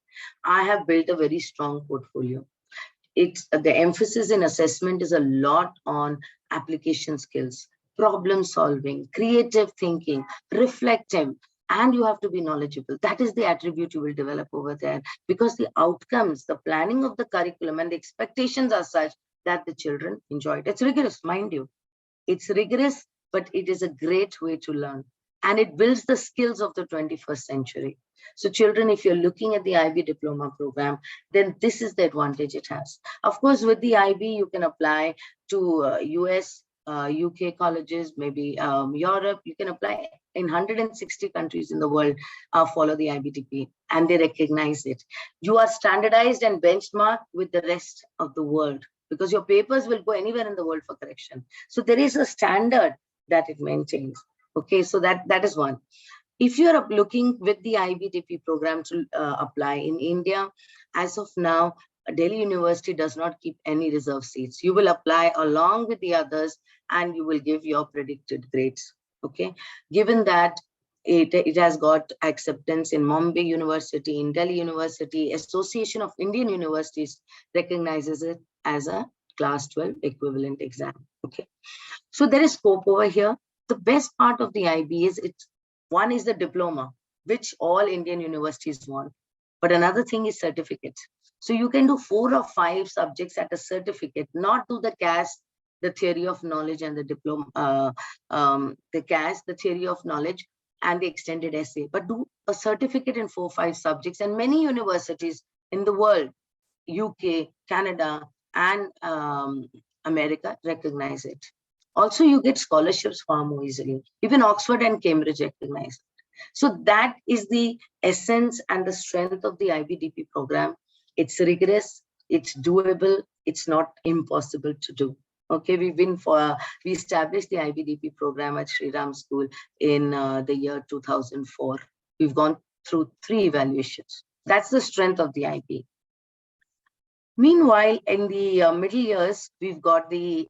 I have built a very strong portfolio. It's the emphasis in assessment is a lot on application skills, problem solving, creative thinking, reflective, and you have to be knowledgeable. That is the attribute you will develop over there, because the outcomes, the planning of the curriculum and the expectations are such that the children enjoy it. It's rigorous, mind you. It's rigorous, but it is a great way to learn. And it builds the skills of the 21st century. So children, if you're looking at the IB diploma program, then this is the advantage it has. Of course, with the IB, you can apply to US, UK colleges, maybe Europe. You can apply in 160 countries in the world, follow the IBDP, and they recognize it. You are standardized and benchmarked with the rest of the world, because your papers will go anywhere in the world for correction. So there is a standard that it maintains. Okay, so that is one. If you're looking with the IBDP program to apply in India, as of now, Delhi University does not keep any reserve seats. You will apply along with the others and you will give your predicted grades. Okay, given that it has got acceptance in Mumbai University, in Delhi University, Association of Indian Universities recognizes it as a class 12 equivalent exam. Okay, so there is scope over here. The best part of the IB is one is the diploma, which all Indian universities want. But another thing is certificates. So you can do 4 or 5 subjects at a certificate, not do the CAS, the theory of knowledge, and the diploma, the CAS, the theory of knowledge, and the extended essay, but do a certificate in 4 or 5 subjects. And many universities in the world, UK, Canada, and America recognize it. Also, you get scholarships far more easily. Even Oxford and Cambridge recognize it. So that is the essence and the strength of the IBDP program. It's rigorous, it's doable, it's not impossible to do. Okay, we established the IBDP program at Sri Ram School in the year 2004. We've gone through 3 evaluations. That's the strength of the IB. Meanwhile, in the middle years, we've got the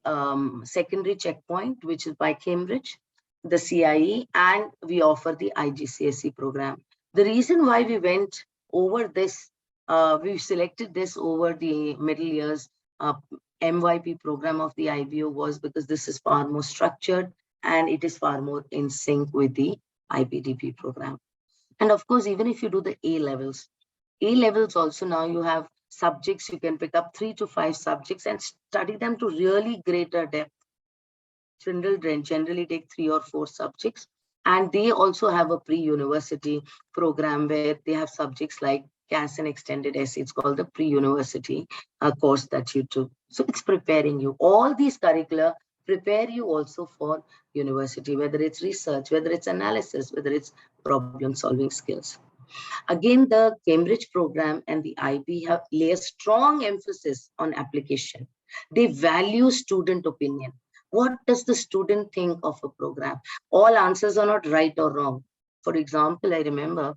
secondary checkpoint, which is by Cambridge, the CIE, and we offer the IGCSE program. The reason why we went over this, we selected this over the middle years MYP program of the IBO was because this is far more structured and it is far more in sync with the IBDP program. And of course, even if you do the A levels also, now you have subjects, you can pick up 3 to 5 subjects and study them to really greater depth. Children generally take 3 or 4 subjects, and they also have a pre-university program where they have subjects like CAS and extended essay. It's called the pre-university course that you do. So it's preparing you. All these curricula prepare you also for university, whether it's research, whether it's analysis, whether it's problem solving skills. Again, the Cambridge program and the IB lay a strong emphasis on application. They value student opinion. What does the student think of a program? All answers are not right or wrong. For example, I remember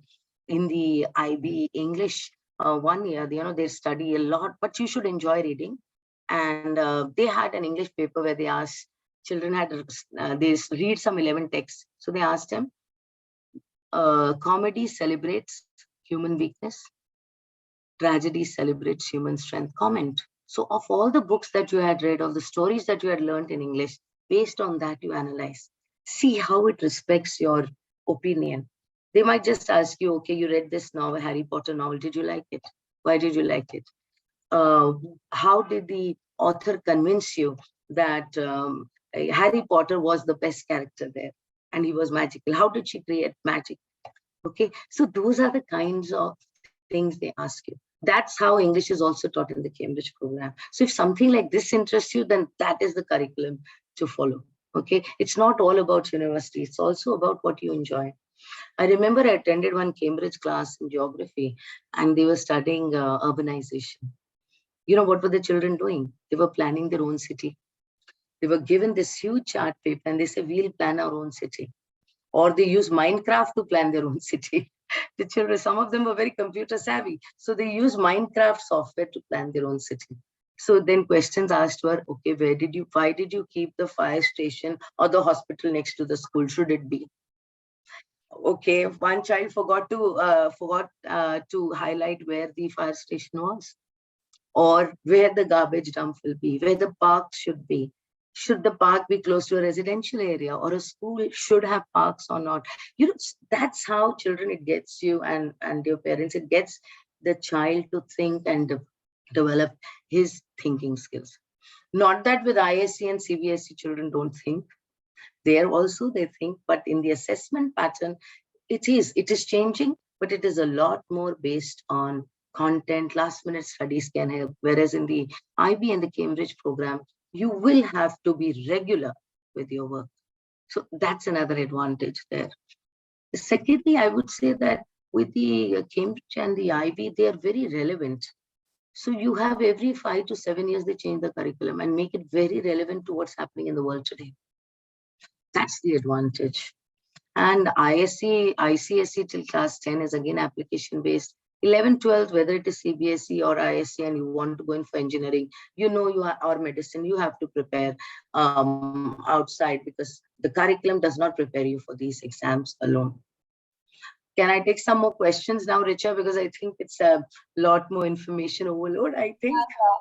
in the IB English 1 year, they study a lot, but you should enjoy reading. And they had an English paper where they asked children they read some 11 texts. So they asked them, comedy celebrates human weakness, tragedy celebrates human strength. Comment. So of all the books that you had read, of the stories that you had learned in English, based on that you analyze. See how it respects your opinion. They might just ask you, okay, you read this novel, Harry Potter novel, did you like it? Why did you like it? How did the author convince you that Harry Potter was the best character there and he was magical? How did she create magic? Okay, so those are the kinds of things they ask you. That's how English is also taught in the Cambridge program. So if something like this interests you, then that is the curriculum to follow. Okay, it's not all about university, it's also about what you enjoy. I remember I attended one Cambridge class in geography and they were studying urbanization. You know what were the children doing? They were planning their own city. They were given this huge chart paper and they said, we'll plan our own city. Or they use Minecraft to plan their own city. The children, some of them were very computer savvy. So they use Minecraft software to plan their own city. So then questions asked were, okay, why did you keep the fire station or the hospital next to the school? Should it be? Okay, one child forgot to highlight where the fire station was, or where the garbage dump will be, where the park should be. Should the park be close to a residential area, or a school should have parks or not? That's how children, it gets you and your parents, it gets the child to think and develop his thinking skills. Not that with ISC and CBSE children don't think. There also they think, but in the assessment pattern, it is changing, but it is a lot more based on content. Last minute studies can help, whereas in the IB and the Cambridge program, you will have to be regular with your work. So that's another advantage there. Secondly, I would say that with the Cambridge and the IB, they are very relevant. So you have every 5 to 7 years, they change the curriculum and make it very relevant to what's happening in the world today. That's the advantage. And ISC, ICSE till class 10 is again application based. 11, 12, whether it is CBSE or ISC and you want to go in for engineering, you are, or medicine, you have to prepare outside, because the curriculum does not prepare you for these exams alone. Can I take some more questions now, Richa? Because I think it's a lot more information overload, I think.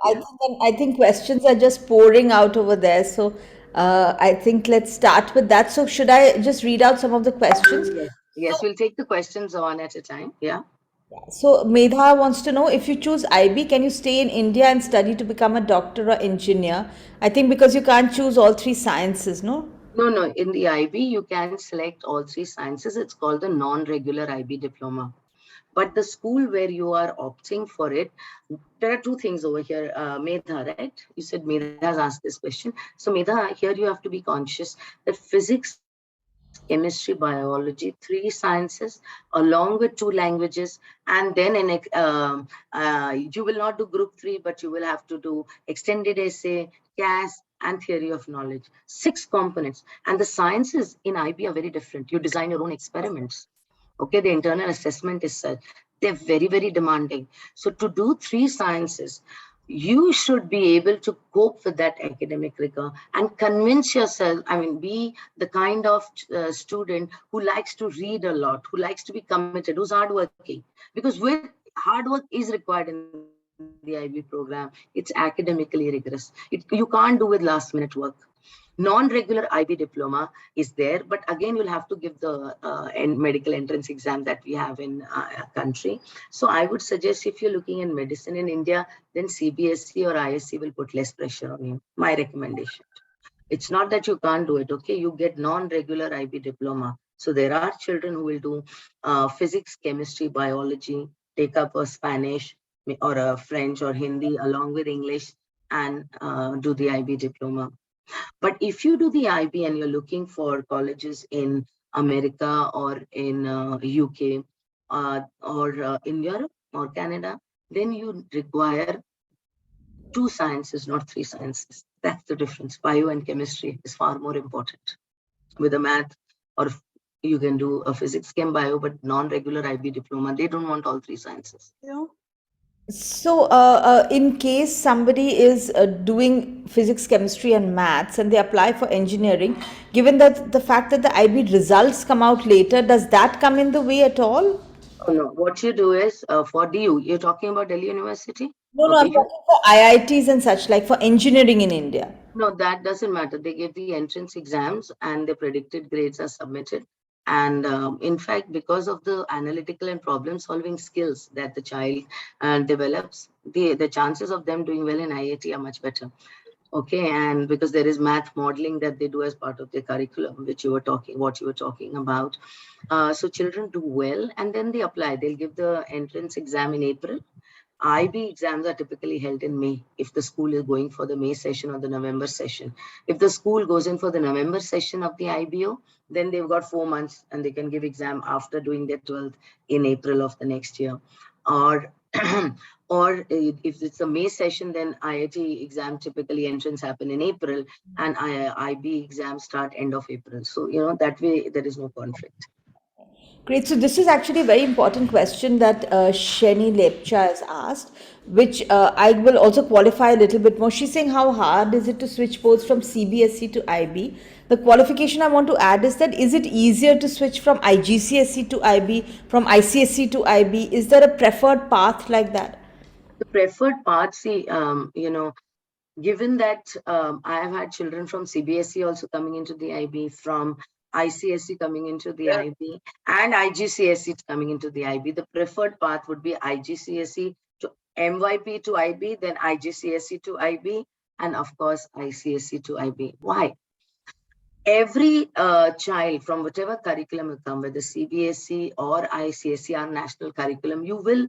Yeah. I think questions are just pouring out over there. So I think let's start with that. So should I just read out some of the questions? Yes. Yes, we'll take the questions one at a time. Yeah. So Medha wants to know, if you choose IB, can you stay in India and study to become a doctor or engineer? I think because you can't choose all three sciences, no? No. In the IB, you can select all three sciences. It's called the non-regular IB diploma. But the school where you are opting for it, there are two things over here, Medha, right? You said Medha has asked this question. So Medha, here you have to be conscious that physics, chemistry, biology, three sciences, along with two languages, and then you will not do group 3, but you will have to do extended essay, CAS, and theory of knowledge. 6 components. And the sciences in IB are very different. You design your own experiments. Okay, the internal assessment is such. They're very, very demanding. So to do 3 sciences, you should be able to cope with that academic rigor and convince yourself. I mean, be the kind of student who likes to read a lot, who likes to be committed, who's hardworking. Because with hard work is required in the IB program. It's academically rigorous. You can't do with last minute work. Non-regular IB diploma is there, but again, you'll have to give the medical entrance exam that we have in our country. So I would suggest, if you're looking in medicine in India, then CBSE or ISC will put less pressure on you. My recommendation. It's not that you can't do it. Okay, you get non-regular IB diploma. So there are children who will do physics, chemistry, biology, take up a Spanish or a French or Hindi along with English, and do the IB diploma. But if you do the IB and you're looking for colleges in America or in UK or in Europe or Canada, then you require 2 sciences, not 3 sciences. That's the difference. Bio and chemistry is far more important. With a math, or you can do a physics, chem, bio, but non-regular IB diploma, they don't want all 3 sciences. Yeah. So, in case somebody is doing physics, chemistry, and maths, and they apply for engineering, given that the fact that the IB results come out later, does that come in the way at all? Oh, no. What you do is for DU, you're talking about Delhi University? No, Okay. I'm talking for IITs and such, like for engineering in India. No, that doesn't matter. They give the entrance exams and the predicted grades are submitted. And in fact, because of the analytical and problem solving skills that the child develops, the chances of them doing well in IIT are much better. Okay, and because there is math modeling that they do as part of their curriculum, what you were talking about. So children do well, and then they apply. They'll give the entrance exam in April. IB exams are typically held in May if the school is going for the May session or the November session. If the school goes in for the November session of the IBO, then they've got 4 months and they can give exam after doing their 12th in April of the next year. Or or if it's a May session, then IIT exam typically entrance happen in April, and IB exams start end of April. So, that way there is no conflict. Great. So this is actually a very important question that Sheni Lepcha has asked, which I will also qualify a little bit more. She's saying, how hard is it to switch both from CBSE to IB? The qualification I want to add is that, is it easier to switch from IGCSE to IB, from ICSE to IB? Is there a preferred path like that? The preferred path, see, given that I have had children from CBSE also coming into the IB, from ICSE coming into the IB, and IGCSE coming into the IB, the preferred path would be IGCSE to MYP to IB, then IGCSE to IB, and of course ICSE to IB. Why? Every child from whatever curriculum you come, whether CBSE or ICSE or national curriculum, you will,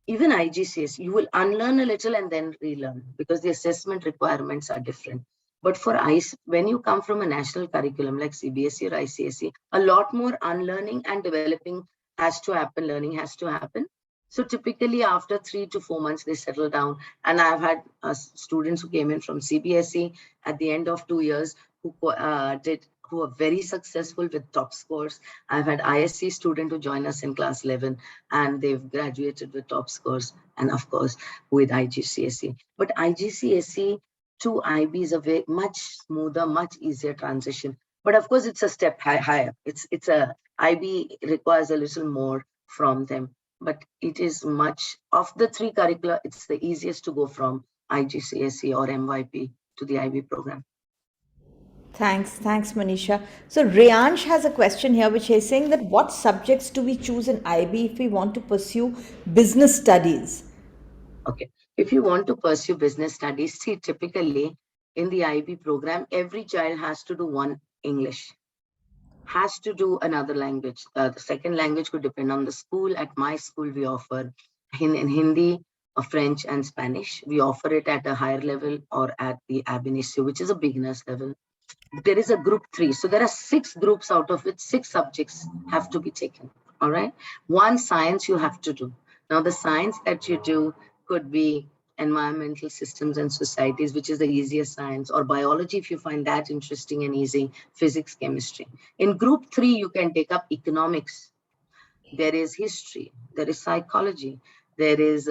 even IGCSE, you will unlearn a little and then relearn because the assessment requirements are different. But for ICE, when you come from a national curriculum like CBSE or ICSE, a lot more unlearning and developing has to happen, learning has to happen. So typically after 3 to 4 months, they settle down. And I've had students who came in from CBSE at the end of 2 years who are very successful with top scores. I've had ISC student who join us in class 11 and they've graduated with top scores, and of course with IGCSE. But IGCSE to IB is a very much smoother, much easier transition. But of course, it's a step higher. It's a IB requires a little more from them. But it is much of the 3 curricula, it's the easiest to go from IGCSE or MYP to the IB program. Thanks, Manisha. So Rayansh has a question here, which is saying that, what subjects do we choose in IB if we want to pursue business studies? Okay, if you want to pursue business studies, see, typically in the IB program, every child has to do one English, has to do another language. The second language could depend on the school. At my school, we offer in Hindi, French, and Spanish. We offer it at a higher level or at the ab initio, which is a beginner's level. There is a group 3. So there are 6 groups, out of which 6 subjects have to be taken. All right. 1 science you have to do. Now, the science that you do could be environmental systems and societies, which is the easiest science, or biology if you find that interesting and easy, physics, chemistry. In group 3, you can take up economics. There is history, there is psychology, there is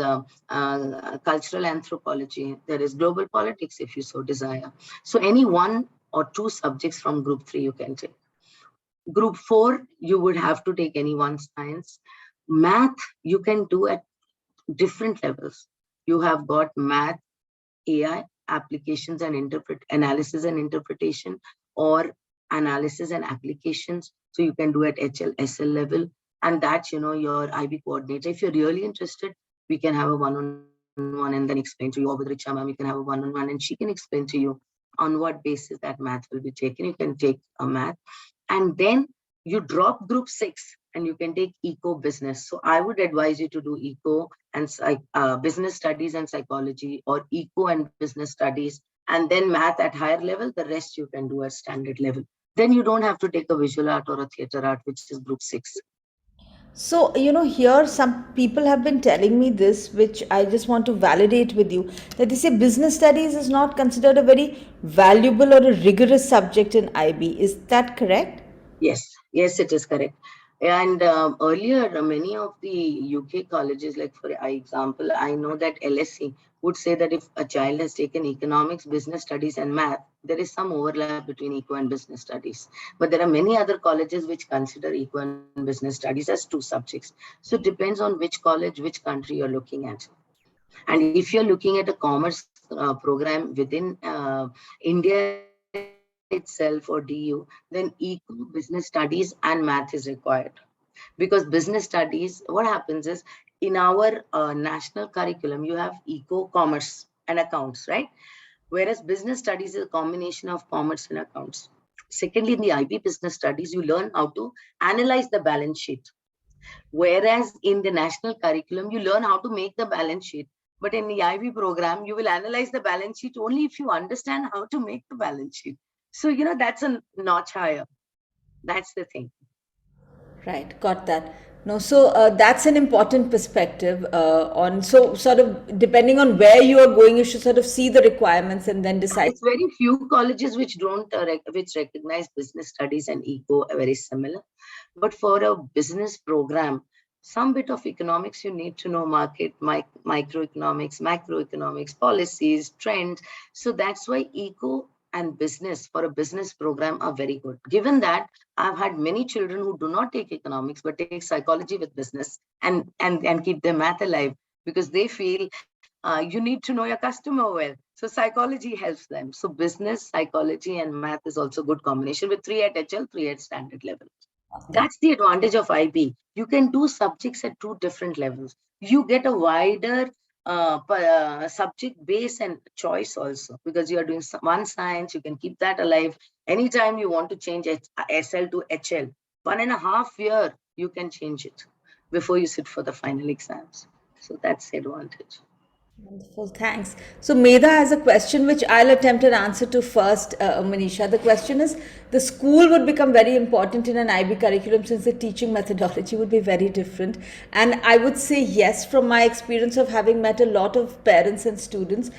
cultural anthropology, there is global politics if you so desire. So any 1 or 2 subjects from group 3 you can take. Group 4, you would have to take any 1 science. Math, you can do at different levels. You have got math, AI, applications and analysis and interpretation, or analysis and applications. So you can do at HL, SL level. And that's, your IB coordinator. If you're really interested, we can have a one-on-one and then explain to you. Or with Richa ma'am, you can have a one-on-one and she can explain to you on what basis that math will be taken. You can take a math. And then you drop group 6 and you can take eco business. So I would advise you to do eco and business studies and psychology, or eco and business studies, and then math at higher level. The rest you can do at standard level. Then you don't have to take a visual art or a theater art, which is group 6. So, here some people have been telling me this, which I just want to validate with you, that they say business studies is not considered a very valuable or a rigorous subject in IB. Is that correct? Yes, it is correct. And earlier, many of the UK colleges, like for example, I know that LSE would say that if a child has taken economics, business studies, and math, there is some overlap between eco and business studies. But there are many other colleges which consider eco and business studies as 2 subjects. So it depends on which college, which country you're looking at. And if you're looking at a commerce program within India itself or DU, then eco, business studies, and math is required. Because business studies, what happens is, in our national curriculum, you have eco, commerce, and accounts, right? Whereas business studies is a combination of commerce and accounts. Secondly, in the IB business studies, you learn how to analyze the balance sheet. Whereas in the national curriculum, you learn how to make the balance sheet. But in the IB program, you will analyze the balance sheet only if you understand how to make the balance sheet. So, that's a notch higher. That's the thing. Right, got that. No, so that's an important perspective on. So, sort of depending on where you are going, you should sort of see the requirements and then decide. It's very few colleges which don't which recognize business studies and eco are very similar. But for a business program, some bit of economics you need to know: market, microeconomics, macroeconomics, policies, trends. So that's why eco and business for a business program are very good. Given that I've had many children who do not take economics but take psychology with business and keep their math alive, because they feel you need to know your customer well. So psychology helps them. So business, psychology, and math is also good combination with 3 at HL, 3 at standard level. That's the advantage of IB. You can do subjects at 2 different levels. You get a wider subject base and choice also, because you are doing one science. You can keep that alive. Anytime you want to change SL to HL, 1.5 year, you can change it before you sit for the final exams. So that's the advantage. Wonderful, thanks. So Medha has a question which I'll attempt an answer to first, Manisha. The question is, the school would become very important in an IB curriculum since the teaching methodology would be very different. And I would say yes, from my experience of having met a lot of parents and students.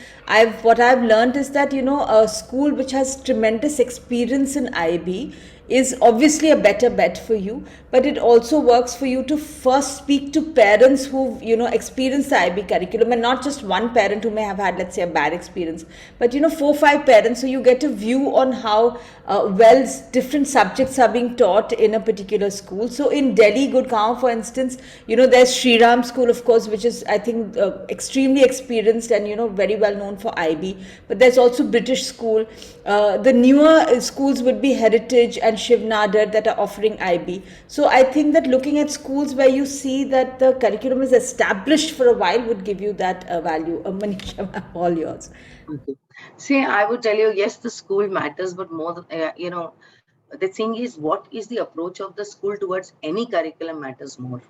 What I've learned is that, a school which has tremendous experience in IB is obviously a better bet for you, but it also works for you to first speak to parents who've experienced the IB curriculum, and not just one parent who may have had, let's say, a bad experience, but 4 or 5 parents, so you get a view on how well different subjects are being taught in a particular school. So in Delhi, Gurgaon, for instance, there's Sri Ram School, of course, which is, I think, extremely experienced and very well known for IB, but there's also British School. The newer schools would be Heritage and Shiv Nadar that are offering IB. So I think that looking at schools where you see that the curriculum is established for a while would give you that value. Manisha, all yours. Okay. See, I would tell you, yes, the school matters, but more, the thing is, what is the approach of the school towards any curriculum matters more.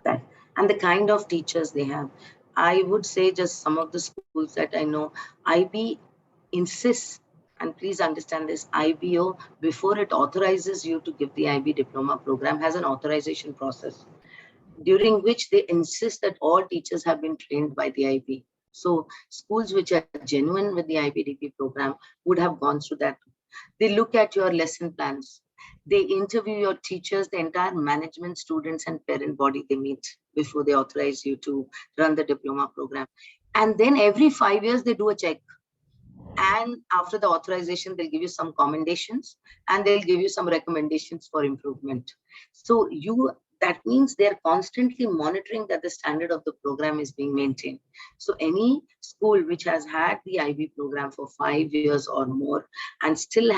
That and the kind of teachers they have. I would say just some of the schools that I know, IB insists, and please understand this, IBO, before it authorizes you to give the IB diploma program, has an authorization process during which they insist that all teachers have been trained by the IB. So schools which are genuine with the IBDP program would have gone through that. They look at your lesson plans. They interview your teachers, the entire management, students, and parent body they meet before they authorize you to run the diploma program. And then every 5 years, they do a check. And after the authorization, they'll give you some commendations and they'll give you some recommendations for improvement. So that means they're constantly monitoring that the standard of the program is being maintained. So any school which has had the IB program for 5 years or more and still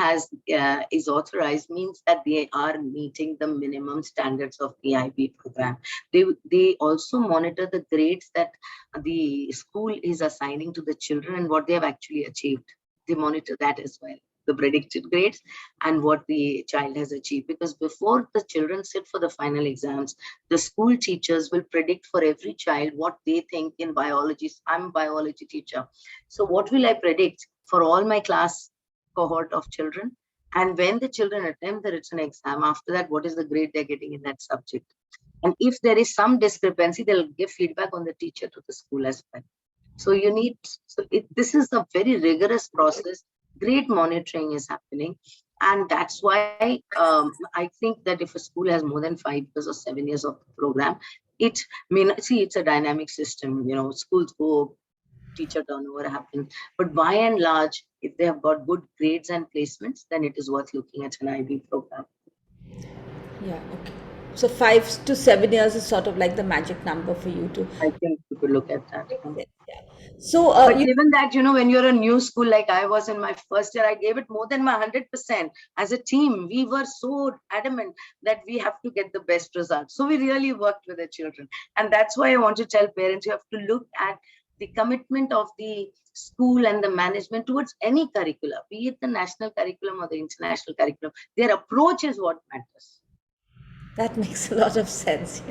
is authorized means that they are meeting the minimum standards of the IB program. They also monitor the grades that the school is assigning to the children and what they have actually achieved. They monitor that as well, the predicted grades and what the child has achieved. Because before the children sit for the final exams, the school teachers will predict for every child what they think in biology. I'm a biology teacher. So what will I predict for all my class cohort of children? And when the children attempt the written exam, after that, what is the grade they're getting in that subject? And if there is some discrepancy, they'll give feedback on the teacher to the school as well. So this is a very rigorous process. Great monitoring is happening. And that's why I think that if a school has more than 5 years or 7 years of the program, it's a dynamic system. Schools go, teacher turnover happens. But by and large, if they have got good grades and placements, then it is worth looking at an IB program. Yeah, okay. So 5 to 7 years is sort of like the magic number for you to. I think you could look at that. Yeah. So, but given that, when you're a new school, like I was in my first year, I gave it more than my 100%. As a team, we were so adamant that we have to get the best results. So we really worked with the children. And that's why I want to tell parents, you have to look at the commitment of the school and the management towards any curriculum, be it the national curriculum or the international curriculum. Their approach is what matters. That makes a lot of sense.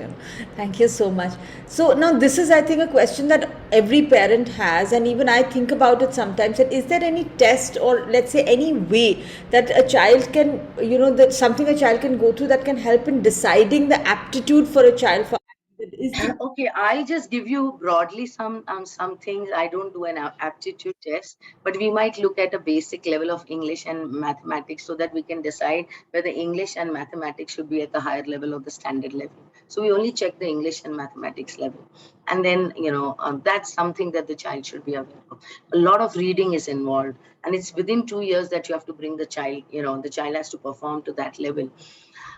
Thank you so much. So now this is, I think, a question that every parent has, and even I think about it sometimes. That is there any test, or let's say any way that a child can, that something a child can go through that can help in deciding the aptitude for a child for is this. Okay, I'll just give you broadly some things. I don't do an aptitude test, but we might look at a basic level of English and mathematics so that we can decide whether English and mathematics should be at the higher level or the standard level. So we only check the English and mathematics level, and then that's something that the child should be aware of. A lot of reading is involved, and it's within 2 years that you have to bring the child. The child has to perform to that level.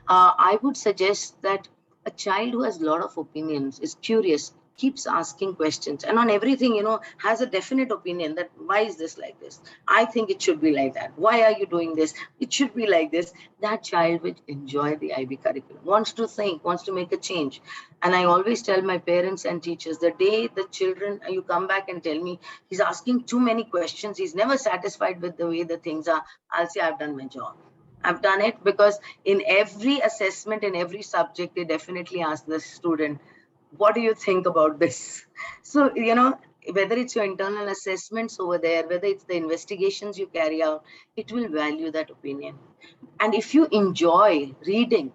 I would suggest that a child who has a lot of opinions, is curious, keeps asking questions, and on everything, has a definite opinion that why is this like this? I think it should be like that. Why are you doing this? It should be like this. That child will enjoy the IB curriculum, wants to think, wants to make a change. And I always tell my parents and teachers, the day the children, you come back and tell me he's asking too many questions, he's never satisfied with the way the things are, I'll say I've done my job. I've done it, because in every assessment, in every subject, they definitely ask the student, what do you think about this? So, whether it's your internal assessments over there, whether it's the investigations you carry out, it will value that opinion. And if you enjoy reading,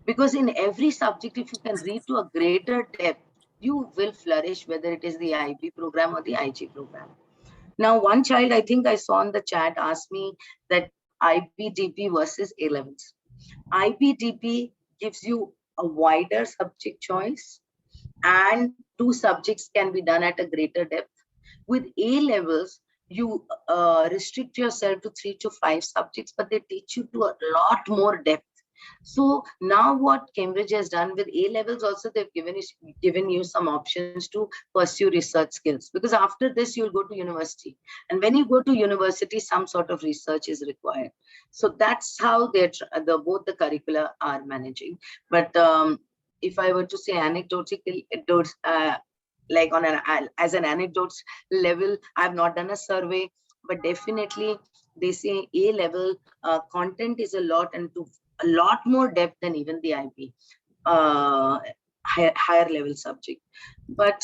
because in every subject, if you can read to a greater depth, you will flourish, whether it is the IB program or the IG program. Now, one child I think I saw in the chat asked me that IBDP versus A levels. IBDP gives you a wider subject choice, and two subjects can be done at a greater depth. With A levels, you restrict yourself to 3 to 5 subjects, but they teach you to a lot more depth. So now what Cambridge has done with A levels also, they've given you some options to pursue research skills, because after this you'll go to university, and when you go to university, some sort of research is required. So that's how both the curricula are managing. But if I were to say anecdotally, like as an anecdotes level, I've not done a survey, but definitely they say A level content is a lot, and to a lot more depth than even the IB higher level subject. But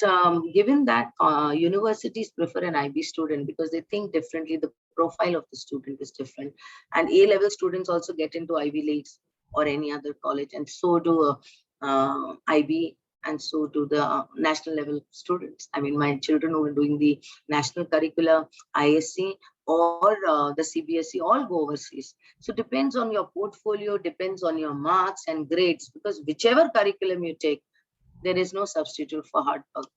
given that universities prefer an IB student because they think differently, the profile of the student is different, and A level students also get into Ivy Leagues or any other college, and so do IB, and so do the national level students. I mean, my children who are doing the national curricula, ISC, or the CBSE, all go overseas. So depends on your portfolio, depends on your marks and grades, because whichever curriculum you take, there is no substitute for hard work.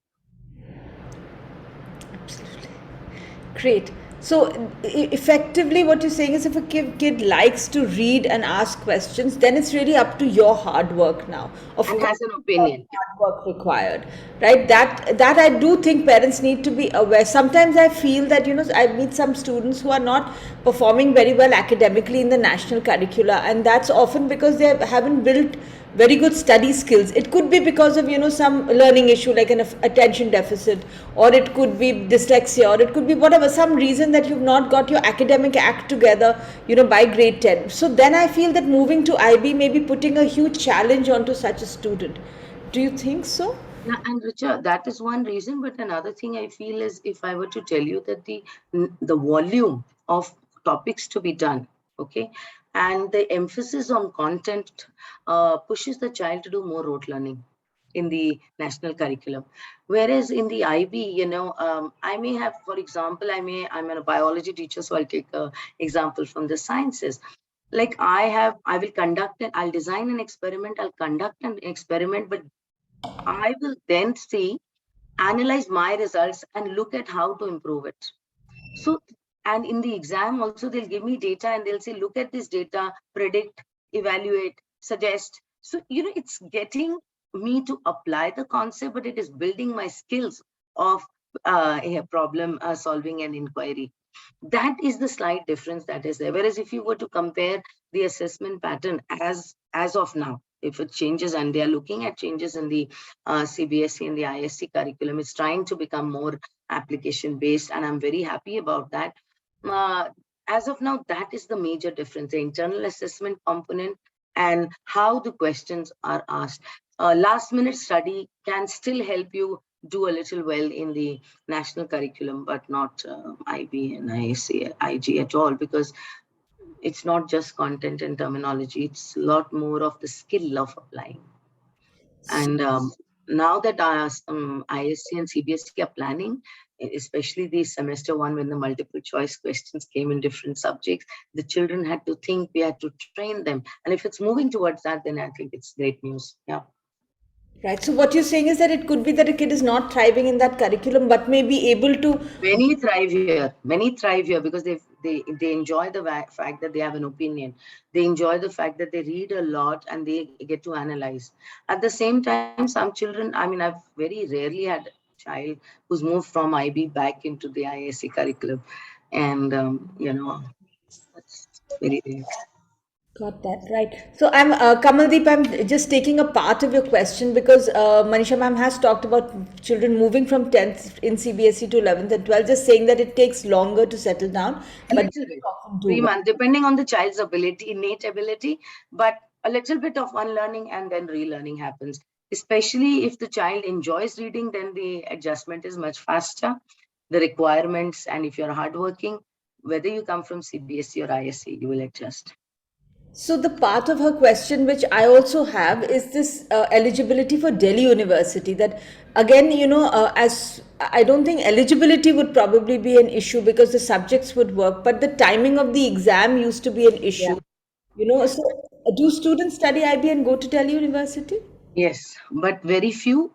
Absolutely. Great. So effectively what you're saying is if a kid likes to read and ask questions, then it's really up to your hard work now. Of And course, has an opinion. hard work required, right? That I do think parents need to be aware. Sometimes I feel that, I meet some students who are not performing very well academically in the national curricula, and that's often because they haven't built very good study skills. It could be because of some learning issue like an attention deficit, or it could be dyslexia, or it could be whatever, some reason that you've not got your academic act together by grade 10. So then I feel that moving to IB may be putting a huge challenge onto such a student. Do you think so? Yeah, and Richard, that is one reason. But another thing I feel is, if I were to tell you that the volume of topics to be done, okay, and the emphasis on content pushes the child to do more rote learning in the national curriculum. Whereas in the IB, I may have, for example, I'm a biology teacher, so I'll take an example from the sciences. Like I will conduct I'll design an experiment, I'll conduct an experiment, but I will then see, analyze my results and look at how to improve it. So, and in the exam also, they'll give me data and they'll say, look at this data, predict, evaluate, suggest. So, it's getting me to apply the concept, but it is building my skills of problem solving and inquiry. That is the slight difference that is there. Whereas if you were to compare the assessment pattern as of now, if it changes, and they are looking at changes in the CBSE and the ISC curriculum, it's trying to become more application based, and I'm very happy about that. As of now, that is the major difference. The internal assessment component and how the questions are asked. Last minute study can still help you do a little well in the national curriculum, but not IB and ISC, IG at all, because it's not just content and terminology, it's a lot more of the skill of applying. And now that ISC and CBSE are planning, especially the semester one, when the multiple choice questions came in different subjects, the children had to think, we had to train them. And if it's moving towards that, then I think it's great news. Yeah. Right. So what you're saying is that it could be that a kid is not thriving in that curriculum, but may be able to. Many thrive here. Many thrive here because they enjoy the fact that they have an opinion. They enjoy the fact that they read a lot and they get to analyze. At the same time, some children, I mean, I've very rarely had a child who's moved from IB back into the ISC curriculum. And, that's very rare. Got that right. So I'm Kamaldeep. I'm just taking a part of your question because Manisha ma'am has talked about children moving from 10th in CBSE to 11th and 12th, just saying that it takes longer to settle down. A But little bit, often do 3 months, depending on the child's ability, innate ability, but a little bit of unlearning and then relearning happens. Especially if the child enjoys reading, then the adjustment is much faster. The requirements, and if you're hardworking, whether you come from CBSE or ISC, you will adjust. So the part of her question which I also have is this eligibility for Delhi University. That again, as I don't think eligibility would probably be an issue because the subjects would work, but the timing of the exam used to be an Yeah. issue. So do students study IB and go to Delhi University? Yes, but very few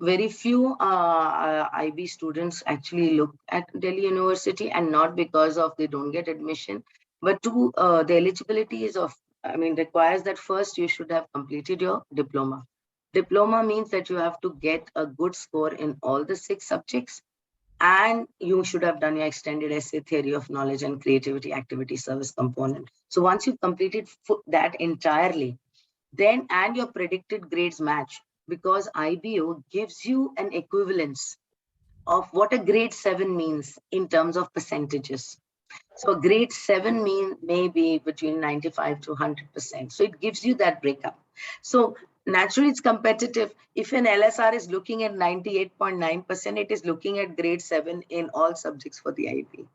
IB students actually look at Delhi University, and not because of they don't get admission, but the eligibility is requires that first you should have completed your diploma. Diploma means that you have to get a good score in all the 6 subjects, and you should have done your extended essay, theory of knowledge, and creativity activity service component. So once you've completed that entirely, then and your predicted grades match, because IBO gives you an equivalence of what a grade 7 means in terms of percentages. So grade 7 may be between 95 to 100%. So it gives you that breakup. So naturally it's competitive. If an LSR is looking at 98.9%, it is looking at grade 7 in all subjects for the IB.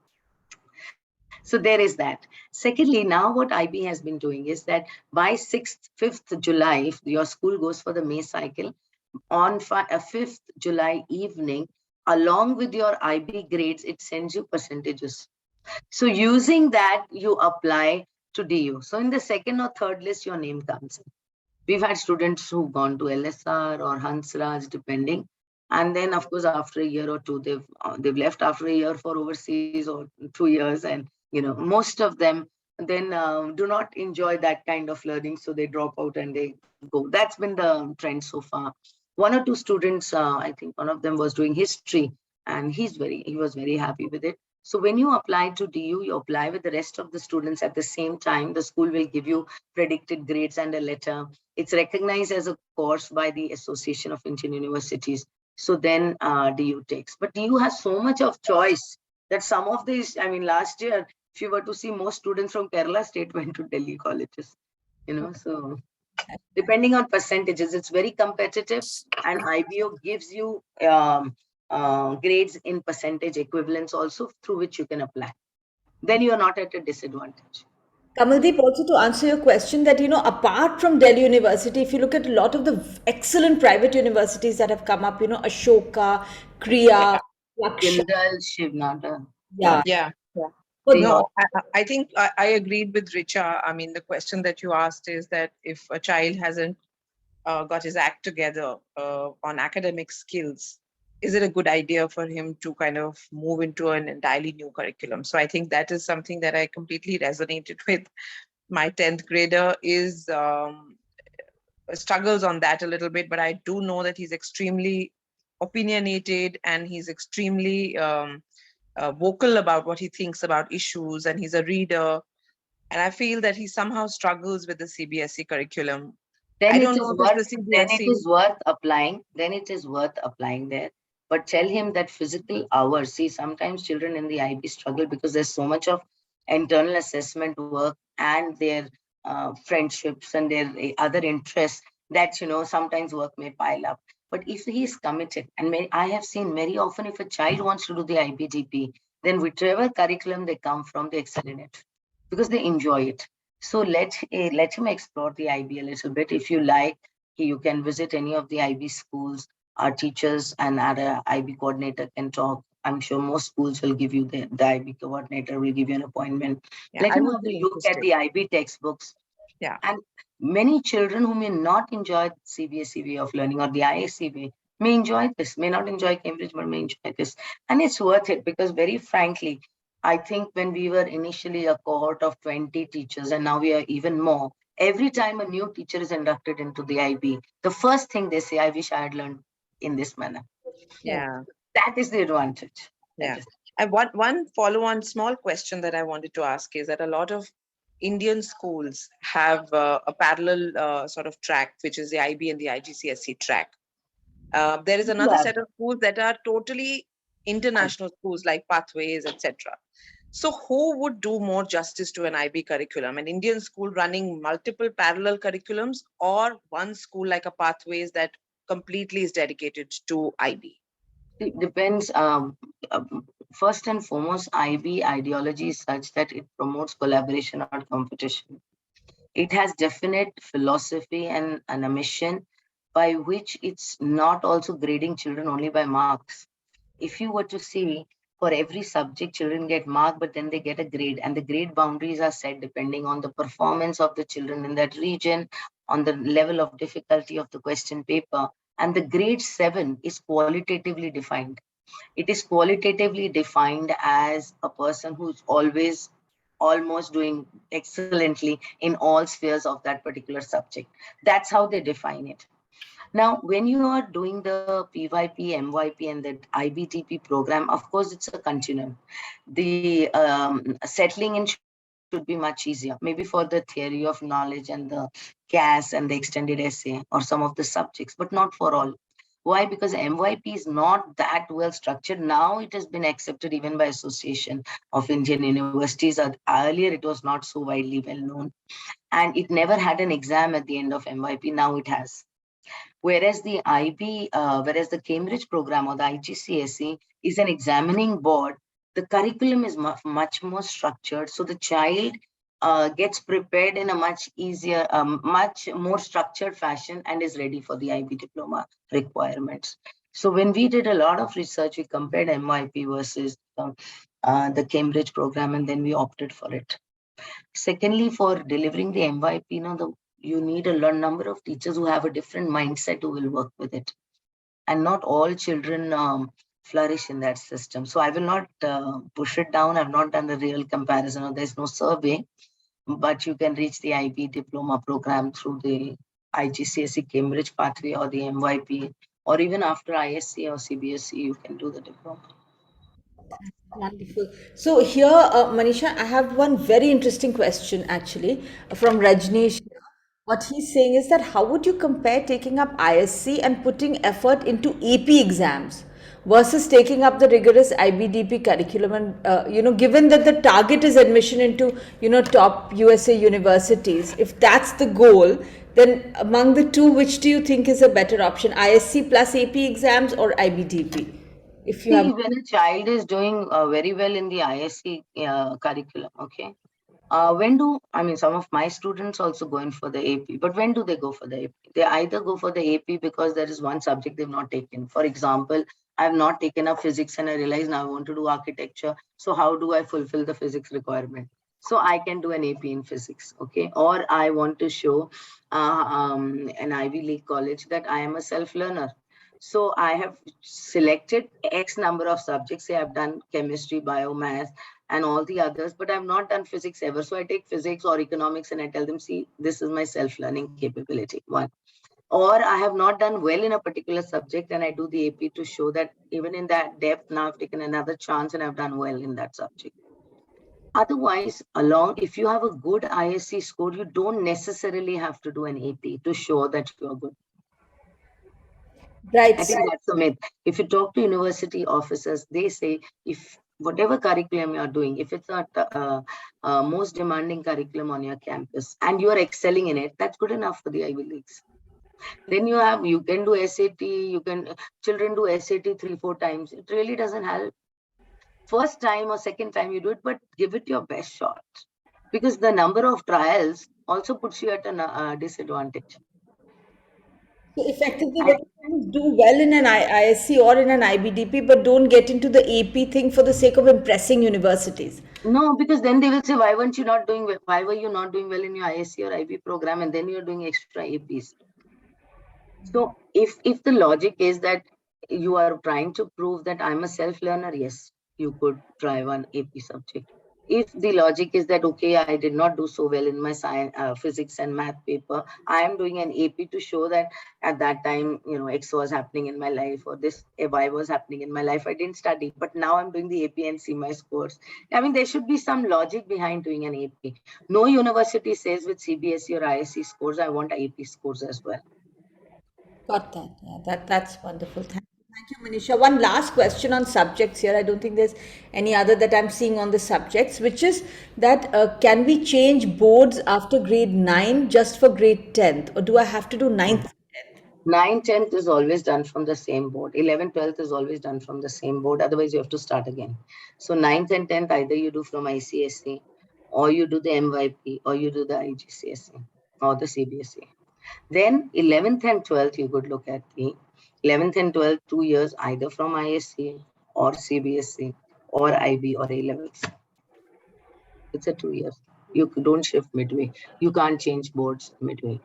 So there is that. Secondly, now what IB has been doing is that by 5th July, if your school goes for the May cycle, on 5th July evening, along with your IB grades, it sends you percentages. So using that, you apply to DU. So in the second or third list, your name comes in. We've had students who've gone to LSR or Hansraj, depending. And then, of course, after a year or two, they've left after a year for overseas, or 2 years, and most of them then do not enjoy that kind of learning, so they drop out and they go. That's been the trend so far. 1 or 2 students, I think one of them was doing history, and he was very happy with it. So when you apply to DU, you apply with the rest of the students at the same time. The school will give you predicted grades and a letter. It's recognized as a course by the Association of Indian Universities. So then DU takes. But DU has so much of choice that some of these, last year, if you were to see, most students from Kerala state went to Delhi colleges, so depending on percentages, it's very competitive, and IBO gives you grades in percentage equivalents also, through which you can apply. Then you are not at a disadvantage. Kamaldeep, also to answer your question, that apart from Delhi University, if you look at a lot of the excellent private universities that have come up, Ashoka, Kriya, Laksha, Jindal, Shivnada. yeah. Yeah. But No, I think I agreed with Richa. I mean, the question that you asked is that if a child hasn't got his act together on academic skills, is it a good idea for him to kind of move into an entirely new curriculum? So I think that is something that I completely resonated with. My 10th grader is struggles on that a little bit, but I do know that he's extremely opinionated and he's extremely vocal about what he thinks about issues, and he's a reader. And I feel that he somehow struggles with the CBSE curriculum. Then I it don't is know if worth. it's the Then it CBSE. is worth applying. Then it is worth applying there. But tell him that physical hours. See, sometimes children in the IB struggle because there's so much of internal assessment work, and their friendships and their other interests, that, sometimes work may pile up. But if he is committed, and I have seen very often, if a child wants to do the IBDP, then whichever curriculum they come from, they excel in it because they enjoy it. So let him explore the IB a little bit. If you like, you can visit any of the IB schools. Our teachers and our IB coordinator can talk. I'm sure most schools will give you the IB coordinator will give you an appointment. Yeah, Let I him would have be a look at interested. the IB textbooks. Yeah. And many children who may not enjoy CBSE way of learning or the ISC way may enjoy this, may not enjoy Cambridge, but may enjoy this. And it's worth it because, very frankly, I think when we were initially a cohort of 20 teachers and now we are even more, every time a new teacher is inducted into the IB, the first thing they say, I wish I had learned in this manner. Yeah. That is the advantage. Yeah. And one follow-on small question that I wanted to ask is that a lot of Indian schools have a parallel sort of track, which is the IB and the IGCSE track. There is another set of schools that are totally international schools like Pathways, etc. So who would do more justice to an IB curriculum? An Indian school running multiple parallel curriculums, or one school like a Pathways that completely is dedicated to IB? It depends. First and foremost, IB ideology is such that it promotes collaboration, not competition. It has definite philosophy and a mission by which it's not also grading children only by marks. If you were to see, for every subject, children get marked, but then they get a grade, and the grade boundaries are set depending on the performance of the children in that region, on the level of difficulty of the question paper. And the grade 7 is qualitatively defined. It is qualitatively defined as a person who's always almost doing excellently in all spheres of that particular subject. That's how they define it. Now, when you are doing the PYP, MYP, and the IBTP program, of course, it's a continuum. The settling in should be much easier, maybe for the theory of knowledge and the CAS and the extended essay or some of the subjects, but not for all. Why? Because MYP is not that well structured. Now it has been accepted even by Association of Indian Universities. Earlier, it was not so widely well known. And it never had an exam at the end of MYP. Now it has. Whereas the whereas the Cambridge program or the IGCSE is an examining board, the curriculum is much more structured. So the child gets prepared in a much easier, much more structured fashion and is ready for the IB diploma requirements. So when we did a lot of research, we compared MYP versus the Cambridge program, and then we opted for it. Secondly, for delivering the MYP, you need a number of teachers who have a different mindset who will work with it. And not all children flourish in that system. So I will not push it down. I've not done a real comparison, or there's no survey, but you can reach the IB diploma program through the IGCSE Cambridge pathway or the MYP, or even after ISC or CBSE, you can do the diploma. Wonderful. So here, Manisha, I have one very interesting question actually from Rajneesh. What he's saying is that how would you compare taking up ISC and putting effort into AP exams versus taking up the rigorous IBDP curriculum? And given that the target is admission into top USA universities, if that's the goal, then among the two, which do you think is a better option, ISC plus AP exams or IBDP? If you have when a child is doing very well in the ISC curriculum, okay, some of my students also go in for the AP, but when do they go for the AP? They either go for the AP because there is one subject they've not taken. For example, I have not taken up physics and I realize now I want to do architecture. So how do I fulfill the physics requirement? So I can do an AP in physics, okay? Or I want to show an Ivy League college that I am a self-learner. So I have selected X number of subjects. Say I've done chemistry, bio, math, and all the others, but I've not done physics ever. So I take physics or economics and I tell them, see, this is my self-learning capability, one. Or I have not done well in a particular subject and I do the AP to show that even in that depth, now I've taken another chance and I've done well in that subject. Otherwise, if you have a good ISC score, you don't necessarily have to do an AP to show that you're good. right. I think that's a myth. If you talk to university officers, they say if whatever curriculum you are doing, if it's a most demanding curriculum on your campus and you are excelling in it, that's good enough for the Ivy Leagues. Then you can do SAT, children do SAT 3-4 times. It really doesn't help. First time or second time you do it, but give it your best shot, because the number of trials also puts you at a disadvantage. So effectively, what you're saying is do well in an ISC or in an IBDP, but don't get into the AP thing for the sake of impressing universities. No, because then they will say, why weren't you not doing well? Why were you not doing well in your ISC or IB program, and then you're doing extra APs? So if the logic is that you are trying to prove that I'm a self-learner, yes, you could try one AP subject. If the logic is that, okay, I did not do so well in my science, physics and math paper, I am doing an AP to show that at that time, X was happening in my life, or this Y was happening in my life. I didn't study, but now I'm doing the AP and see my scores. I mean, there should be some logic behind doing an AP. No university says with CBSE or ISC scores, I want AP scores as well. Got that. Yeah, that's wonderful. Thank you, Manisha. One last question on subjects here. I don't think there's any other that I'm seeing on the subjects, which is that can we change boards after grade 9 just for grade 10th, or do I have to do 9th? 9th, 10th is always done from the same board. 11th, 12th is always done from the same board. Otherwise, you have to start again. So 9th and 10th, either you do from ICSE, or you do the MYP, or you do the IGCSE, or the CBSE. Then 11th and 12th, you could look at the 11th and 12th, 2 years, either from ISC or CBSE or IB or A levels. It's a 2 years. You don't shift midway. You can't change boards midway.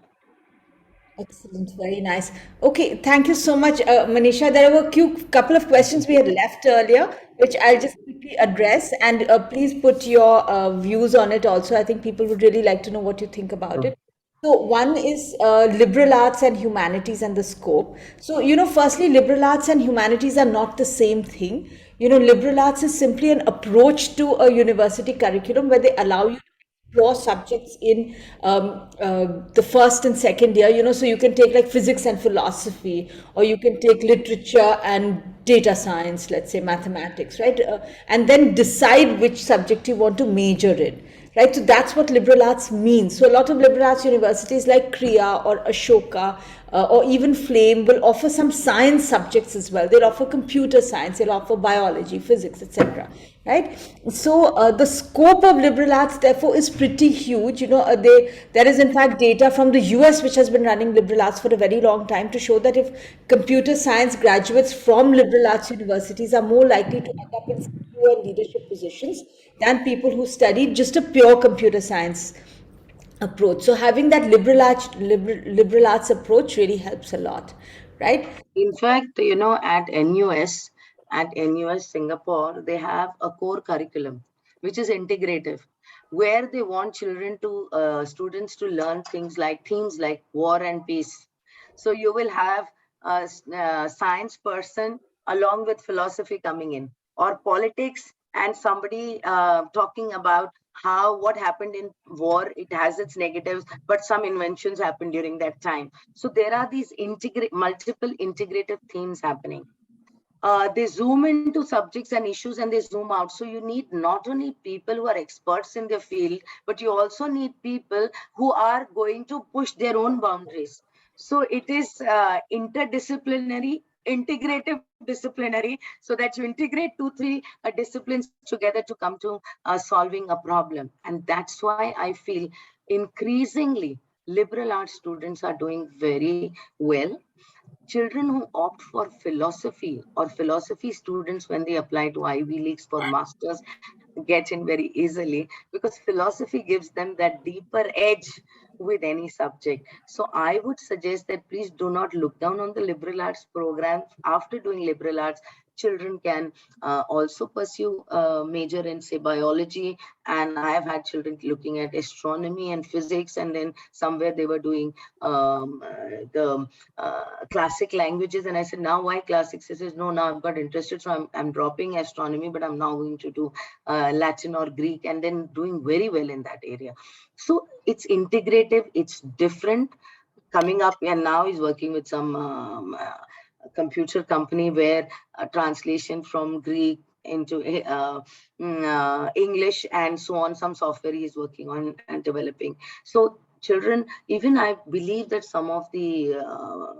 Excellent, very nice. Okay, thank you so much, Manisha. There were a couple of questions we had left earlier, which I'll just quickly address, and please put your views on it also. I think people would really like to know what you think about it. So one is liberal arts and humanities and the scope. So, firstly, liberal arts and humanities are not the same thing. Liberal arts is simply an approach to a university curriculum where they allow you explore subjects in the first and second year, so you can take like physics and philosophy, or you can take literature and data science, let's say mathematics, right? And then decide which subject you want to major in. Right, so that's what liberal arts means. So a lot of liberal arts universities like Kriya or Ashoka or even Flame will offer some science subjects as well. They'll offer computer science, they'll offer biology, physics, etc. Right. So the scope of liberal arts, therefore, is pretty huge. There is in fact data from the US which has been running liberal arts for a very long time to show that if computer science graduates from liberal arts universities are more likely to end up in CEO and leadership positions than people who studied just a pure computer science approach. So having that liberal arts approach really helps a lot, right? In fact, at NUS Singapore, they have a core curriculum, which is integrative, where they want students to learn themes like war and peace. So you will have a science person along with philosophy coming in, or politics, and somebody talking about what happened in war. It has its negatives, but some inventions happened during that time. So there are these multiple integrative themes happening. They zoom into subjects and issues and they zoom out. So you need not only people who are experts in their field, but you also need people who are going to push their own boundaries. So it is interdisciplinary, integrative disciplinary, so that you integrate 2-3 disciplines together to come to solving a problem. And that's why I feel increasingly liberal arts students are doing very well. Children who opt for philosophy, or philosophy students, when they apply to Ivy Leagues for masters, get in very easily, because philosophy gives them that deeper edge with any subject. So I would suggest that please do not look down on the liberal arts program. After doing liberal arts, children can also pursue a major in, say, biology. And I have had children looking at astronomy and physics, and then somewhere they were doing the classic languages. And I said, now why classics? He says, no, now I've got interested, so I'm dropping astronomy, but I'm now going to do Latin or Greek, and then doing very well in that area. So it's integrative, it's different. Coming up, and now he's working with some computer company where a translation from Greek into English and so on. Some software he is working on and developing. So children, even I believe that some of the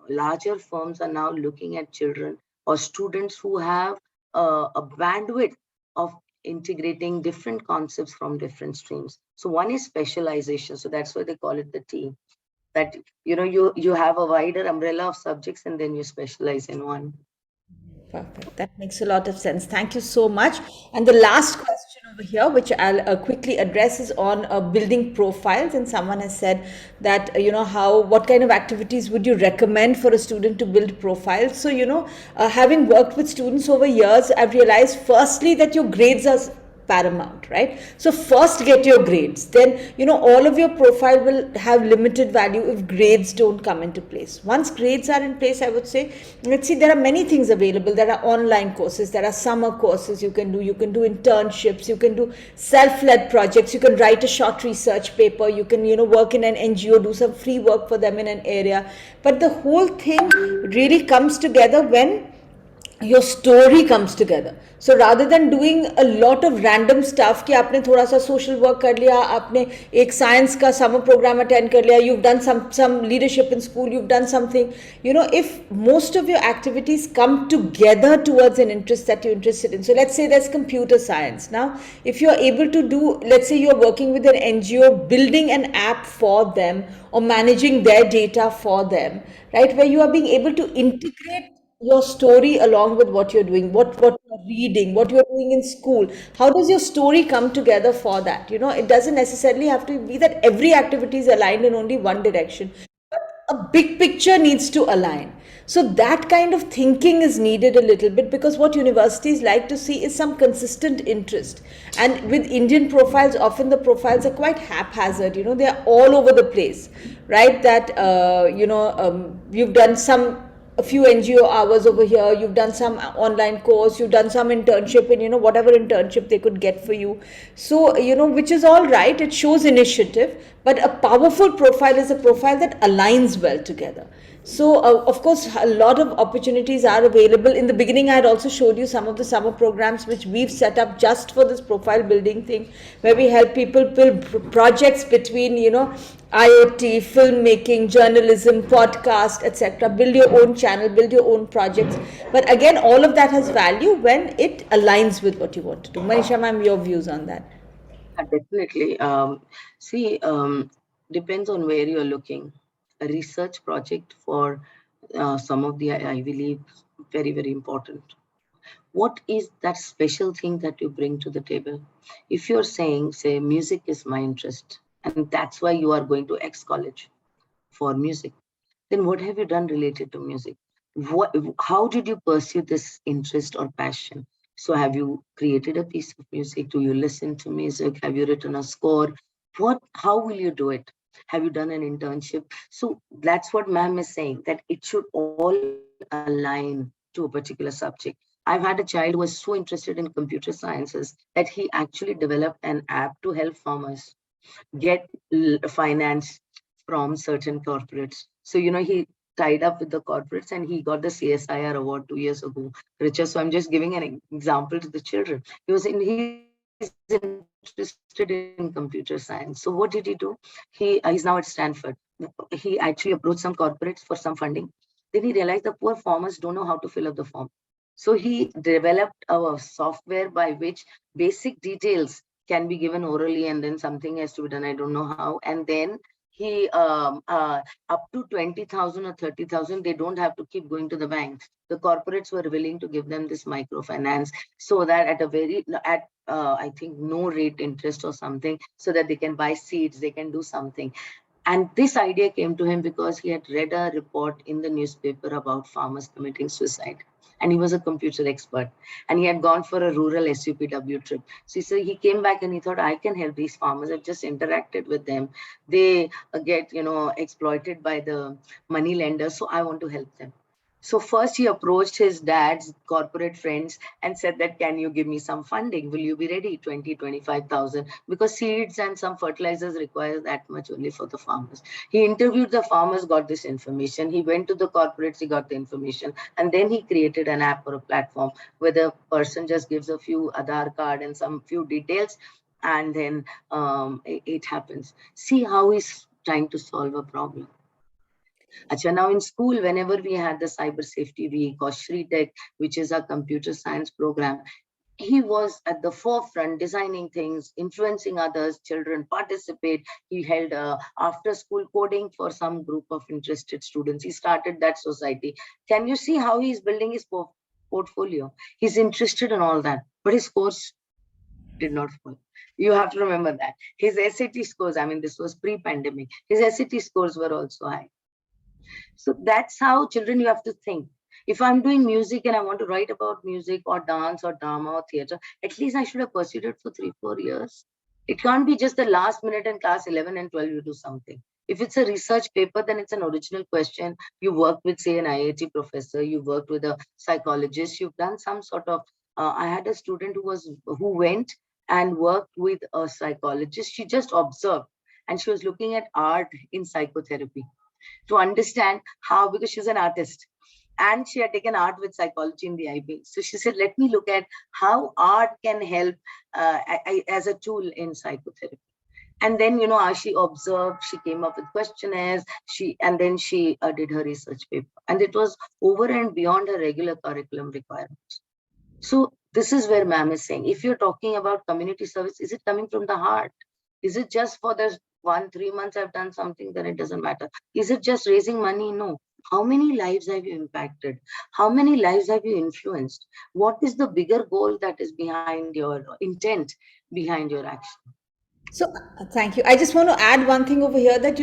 larger firms are now looking at children or students who have a bandwidth of integrating different concepts from different streams. So one is specialization. So that's why they call it the T. That you have a wider umbrella of subjects and then you specialize in one. Perfect. That makes a lot of sense. Thank you so much. And the last question over here, which I'll quickly address, is on building profiles. And someone has said that, what kind of activities would you recommend for a student to build profiles? So, having worked with students over years, I've realized firstly that your grades are paramount, right? So first get your grades, then all of your profile will have limited value if grades don't come into place. Once grades are in place, I would say, let's see, there are many things available. There are online courses, there are summer courses you can do internships, you can do self-led projects, you can write a short research paper, you can work in an NGO, do some free work for them in an area. But the whole thing really comes together when your story comes together. So rather than doing a lot of random stuff कि आपने थोड़ा सा social work कर लिया, आपने एक science का summer program attend कर लिया, you've done some leadership in school, you've done something, if most of your activities come together towards an interest that you're interested in. So let's say there's computer science. Now, if you're able to do, let's say you're working with an NGO, building an app for them or managing their data for them, right, where you are being able to integrate your story along with what you're doing, what you're reading, what you're doing in school. How does your story come together for that? It doesn't necessarily have to be that every activity is aligned in only one direction. A big picture needs to align. So that kind of thinking is needed a little bit, because what universities like to see is some consistent interest. And with Indian profiles, often the profiles are quite haphazard, they are all over the place, right? That, you've done a few NGO hours over here, you've done some online course, you've done some internship in, whatever internship they could get for you. So, which is all right, it shows initiative, but a powerful profile is a profile that aligns well together. So, of course, a lot of opportunities are available. In the beginning, I had also showed you some of the summer programs which we've set up just for this profile building thing, where we help people build projects between, IoT, filmmaking, journalism, podcast, etc. Build your own channel, build your own projects. But again, all of that has value when it aligns with what you want to do. Manisha ma'am, your views on that? Definitely. See, depends on where you're looking. A research project for some of the Ivy League, very, very important. What is that special thing that you bring to the table? If you're saying, say, music is my interest, and that's why you are going to X college for music, then what have you done related to music? How did you pursue this interest or passion? So have you created a piece of music? Do you listen to music? Have you written a score? How will you do it? Have you done an internship? So that's what ma'am is saying, that it should all align to a particular subject. I've had a child who was so interested in computer sciences that he actually developed an app to help farmers get finance from certain corporates. So, he tied up with the corporates and he got the CSIR award 2 years ago. Richard, so I'm just giving an example to the children. He's interested in computer science. So what did he do? He's now at Stanford. He actually approached some corporates for some funding. Then he realized the poor farmers don't know how to fill up the form. So he developed a software by which basic details can be given orally and then something has to be done. I don't know how. And then he up to 20,000 or 30,000, they don't have to keep going to the banks. The corporates were willing to give them this microfinance, so that at I think no rate interest or something, so that they can buy seeds, they can do something. And this idea came to him because he had read a report in the newspaper about farmers committing suicide. And he was a computer expert. And he had gone for a rural SUPW trip. So he came back and he thought, I can help these farmers. I've just interacted with them. They get, exploited by the money lenders. So I want to help them. So first he approached his dad's corporate friends and said that, can you give me some funding? Will you be ready? 25,000, because seeds and some fertilizers require that much only for the farmers. He interviewed the farmers, got this information. He went to the corporates, he got the information. And then he created an app or a platform where the person just gives a few Aadhaar card and some few details, and then it happens. See how he's trying to solve a problem. Acha, now in school, whenever we had the Cyber Safety Week or Shri Tech, which is a computer science program, he was at the forefront designing things, influencing others, children participate. He held after school coding for some group of interested students. He started that society. Can you see how he's building his portfolio? He's interested in all that, but his scores did not fall. You have to remember that. His SAT scores, I mean, this was pre-pandemic, his SAT scores were also high. So that's how children, you have to think. If I'm doing music and I want to write about music or dance or drama or theater, at least I should have pursued it for 3-4 years. It can't be just the last minute in class 11 and 12 you do something. If it's a research paper, then it's an original question. You worked with, say, an IIT professor, you worked with a psychologist, you've done some sort of, I had a student who went and worked with a psychologist. She just observed and she was looking at art in psychotherapy to understand how, because she's an artist and she had taken art with psychology in the IB. So she said, let me look at how art can help as a tool in psychotherapy. And then, as she observed, she came up with questionnaires, and then she did her research paper. And it was over and beyond her regular curriculum requirements. So this is where ma'am is saying, if you're talking about community service, is it coming from the heart? Is it just for the 3 months I've done something, then it doesn't matter? Is it just raising money? No. How many lives have you impacted? How many lives have you influenced? What is the bigger goal that is behind your intent, behind your action? So, thank you. I just want to add one thing over here that,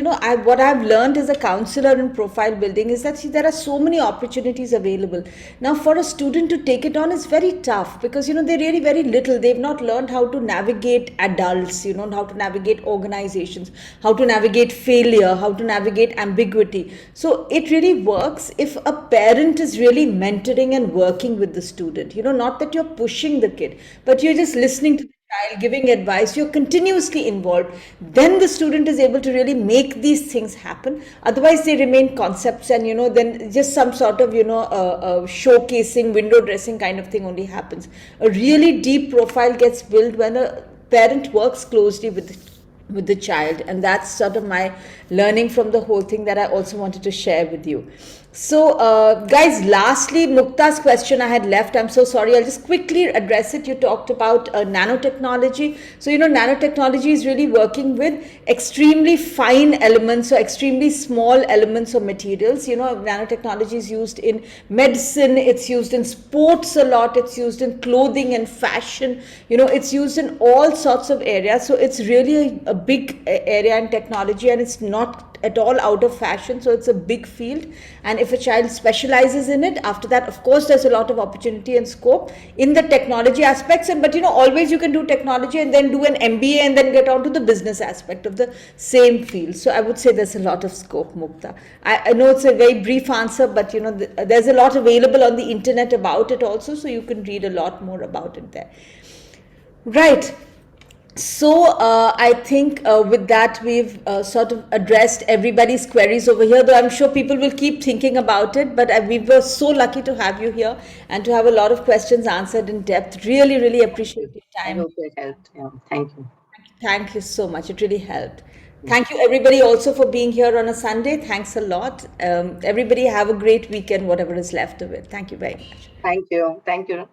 what I've learned as a counselor in profile building is that, see, there are so many opportunities available. Now, for a student to take it on is very tough because, they're really very little. They've not learned how to navigate adults, how to navigate organizations, how to navigate failure, how to navigate ambiguity. So, it really works if a parent is really mentoring and working with the student, not that you're pushing the kid, but you're just listening to child, giving advice, you're continuously involved, then the student is able to really make these things happen. Otherwise they remain concepts and then just some sort of showcasing, window dressing kind of thing only happens. A really deep profile gets built when a parent works closely with the child, and that's sort of my learning from the whole thing that I also wanted to share with you. So guys, lastly, Mukta's question I had left, I'm so sorry, I'll just quickly address it. You talked about nanotechnology. So nanotechnology is really working with extremely fine elements or extremely small elements of materials. Nanotechnology is used in medicine, it's used in sports a lot, it's used in clothing and fashion, it's used in all sorts of areas. So it's really a big area in technology, and it's not at all out of fashion. So it's a big field, and if a child specializes in it, after that, of course, there's a lot of opportunity and scope in the technology aspects. But always you can do technology and then do an MBA and then get on to the business aspect of the same field. So I would say there's a lot of scope, Mukta. I know it's a very brief answer, but there's a lot available on the internet about it also, so you can read a lot more about it there. Right. So I think with that we've sort of addressed everybody's queries over here, though I'm sure people will keep thinking about it, but we were so lucky to have you here and to have a lot of questions answered in depth. Really, really appreciate your I time. hope it helped. Yeah, thank you. Thank you so much. It really helped. Thank you everybody also for being here on a Sunday. Thanks a lot. Everybody have a great weekend, whatever is left of it. Thank you very much. Thank you. Thank you.